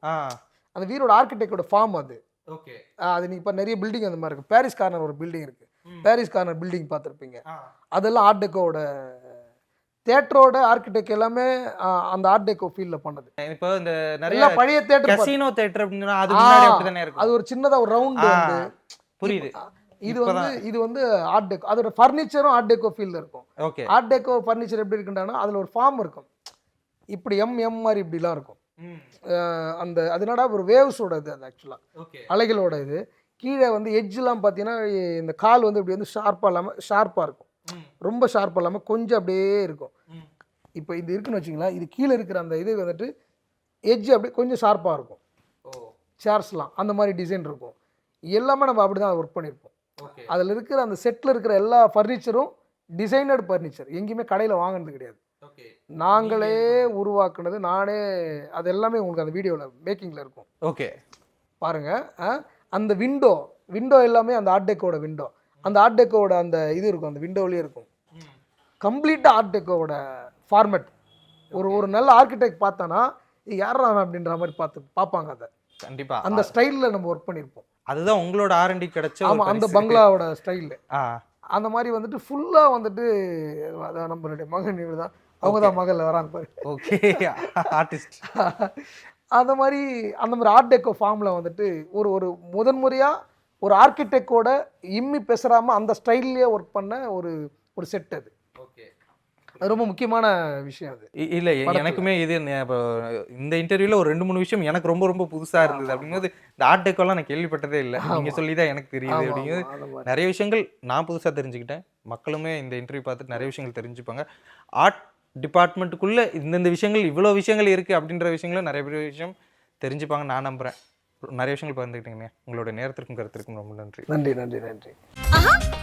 அந்த வீடோட ஆர்கிடெக்டோட ஃபார்ம் அது. ஓகே. அது நீ இப்போ நிறைய பில்டிங் அந்த மாதிரி இருக்கு. பாரிஸ் கார்னர் ஒரு பில்டிங் இருக்கு, பாரிஸ் கார்னர் பில்டிங் பார்த்துருப்பீங்க. அதெல்லாம் ஆர்ட் டெக்கோட தியேட்டரோட ஆர்கிடெக்ட் எல்லாமே அந்த ஆர்ட் டெக்கோ ஃபீல்ட்ல பண்ணது. இப்போ இந்த நிறைய பழைய தியேட்டர், கசினோ தியேட்டர் அப்படினா அது முன்னாடி அப்படி தானே இருக்கும். அது ஒரு சின்னதா ஒரு ரவுண்ட் வந்து. புரியுது. இது வந்து ஆர்ட் டெக்கோ, அதோட ஃபர்னிச்சரும் ஆர்ட் டெக்கோ ஃபீல்ட்ல இருக்கும். ஓகே. ஆர்ட் டெக்கோ ஃபர்னிச்சர் எப்படி இருக்குன்னா அதுல ஒரு ஃபார்ம் இருக்கும், இப்படி எம் மாதிரி இப்படிலாம் இருக்கும். அந்த அதனால ஒரு வேவ்ஸோட இது அது ஆக்சுவலா அலைகளோட இது. கீழே வந்து எட்ஜ்லாம் பார்த்தீங்கன்னா இந்த கால் வந்து இப்படி வந்து ஷார்ப்பாக இருக்கும், ரொம்ப ஷார்ப்பாக இல்லாமல் கொஞ்சம் அப்படியே இருக்கும். இப்போ இது இருக்குன்னு வச்சிங்களா, இது கீழே இருக்கிற அந்த இது வந்துட்டு எட்ஜ் அப்படியே கொஞ்சம் ஷார்ப்பாக இருக்கும். சேர்ஸ்லாம் அந்த மாதிரி டிசைன் இருக்கும். எல்லாமே நம்ம அப்படி தான் ஒர்க் பண்ணியிருப்போம். அதில் இருக்கிற அந்த செட்டில் இருக்கிற எல்லா ஃபர்னிச்சரும் டிசைனர்டு ஃபர்னிச்சர், எங்கேயுமே கடையில் வாங்கினது கிடையாது, நாங்களே உருவாக்குனது. நானே அது எல்லாமே உங்களுக்கு அந்த வீடியோவில் மேக்கிங்கில் இருக்கும். ஓகே, பாருங்கள். அந்த விண்டோ எல்லாமே அந்த ஆர்ட் டெக்கோட விண்டோ, அந்த ஆர்ட் டெக்கோட அந்த இது இருக்கும், அந்த விண்டோவிலே இருக்கும். கம்ப்ளீட்டாக ஆர்ட் டெக்கோட ஃபார்மேட். ஒரு நல்ல ஆர்கிடெக்ட் பார்த்தானா யாரா அப்படின்ற மாதிரி பார்ப்பாங்க. அதை கண்டிப்பாக அந்த ஸ்டைலில் நம்ம ஒர்க் பண்ணியிருப்போம். அதுதான் உங்களோட R&D கிடைச்ச. ஆமாம், அந்த பங்களாவோட ஸ்டைலு அந்த மாதிரி வந்துட்டு ஃபுல்லாக வந்துட்டு அதான் நம்மளுடைய மகன் இவர் தான், அவங்க தான் மகளில் வராங்க பாரு. Okay, artist. அந்த மாதிரி ஆர்ட் டெக்கோ ஃபார்மில் வந்துட்டு ஒரு முதன்முறையாக ஒரு ஆர்கிடெக்டோட இம்மி பேசுறாம அந்த ஸ்டைல்லே ஒர்க் பண்ண ஒரு செட் அது. ஓகே, அது ரொம்ப முக்கியமான விஷயம் அது. இல்லை, எனக்குமே இது இந்த இன்டர்வியூவில் ஒரு 2-3 விஷயம் எனக்கு ரொம்ப புதுசாக இருந்தது. அப்படிங்கிறது இந்த ஆர்ட் டெக்கோலாம் நான் கேள்விப்பட்டதே இல்லை, நீங்கள் சொல்லி தான் எனக்கு தெரியுது. அப்படிங்கிறது நிறைய விஷயங்கள் நான் புதுசாக தெரிஞ்சுக்கிட்டேன். மக்களுமே இந்த இன்டர்வியூ பார்த்துட்டு நிறைய விஷயங்கள் தெரிஞ்சுப்பாங்க. ஆர்ட் டிபார்ட்மெண்ட்டுக்குள்ளே இந்தந்த விஷயங்கள், இவ்வளோ விஷயங்கள் இருக்குது அப்படின்ற விஷயங்களும் நிறைய பேர் விஷயம் தெரிஞ்சுப்பாங்க நான் நம்புகிறேன். நிறைய விஷயங்கள் பகிர்ந்துக்கிட்டீங்க. உங்களோட நேரத்திற்கும் கருத்திற்கும் ரொம்ப நன்றி. நன்றி.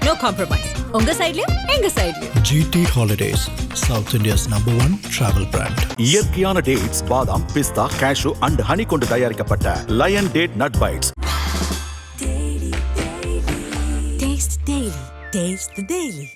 No compromise. உங்க சைடுலயும் எங்க சைடுலயும். GT Holidays, South India's #1 travel brand. இயற்கையான டேட்ஸ், பாதாம், பிஸ்தா, கேஷு அண்ட் ஹனி கொண்டு தயாரிக்கப்பட்ட lion date nut bites. Taste daily. Taste the daily.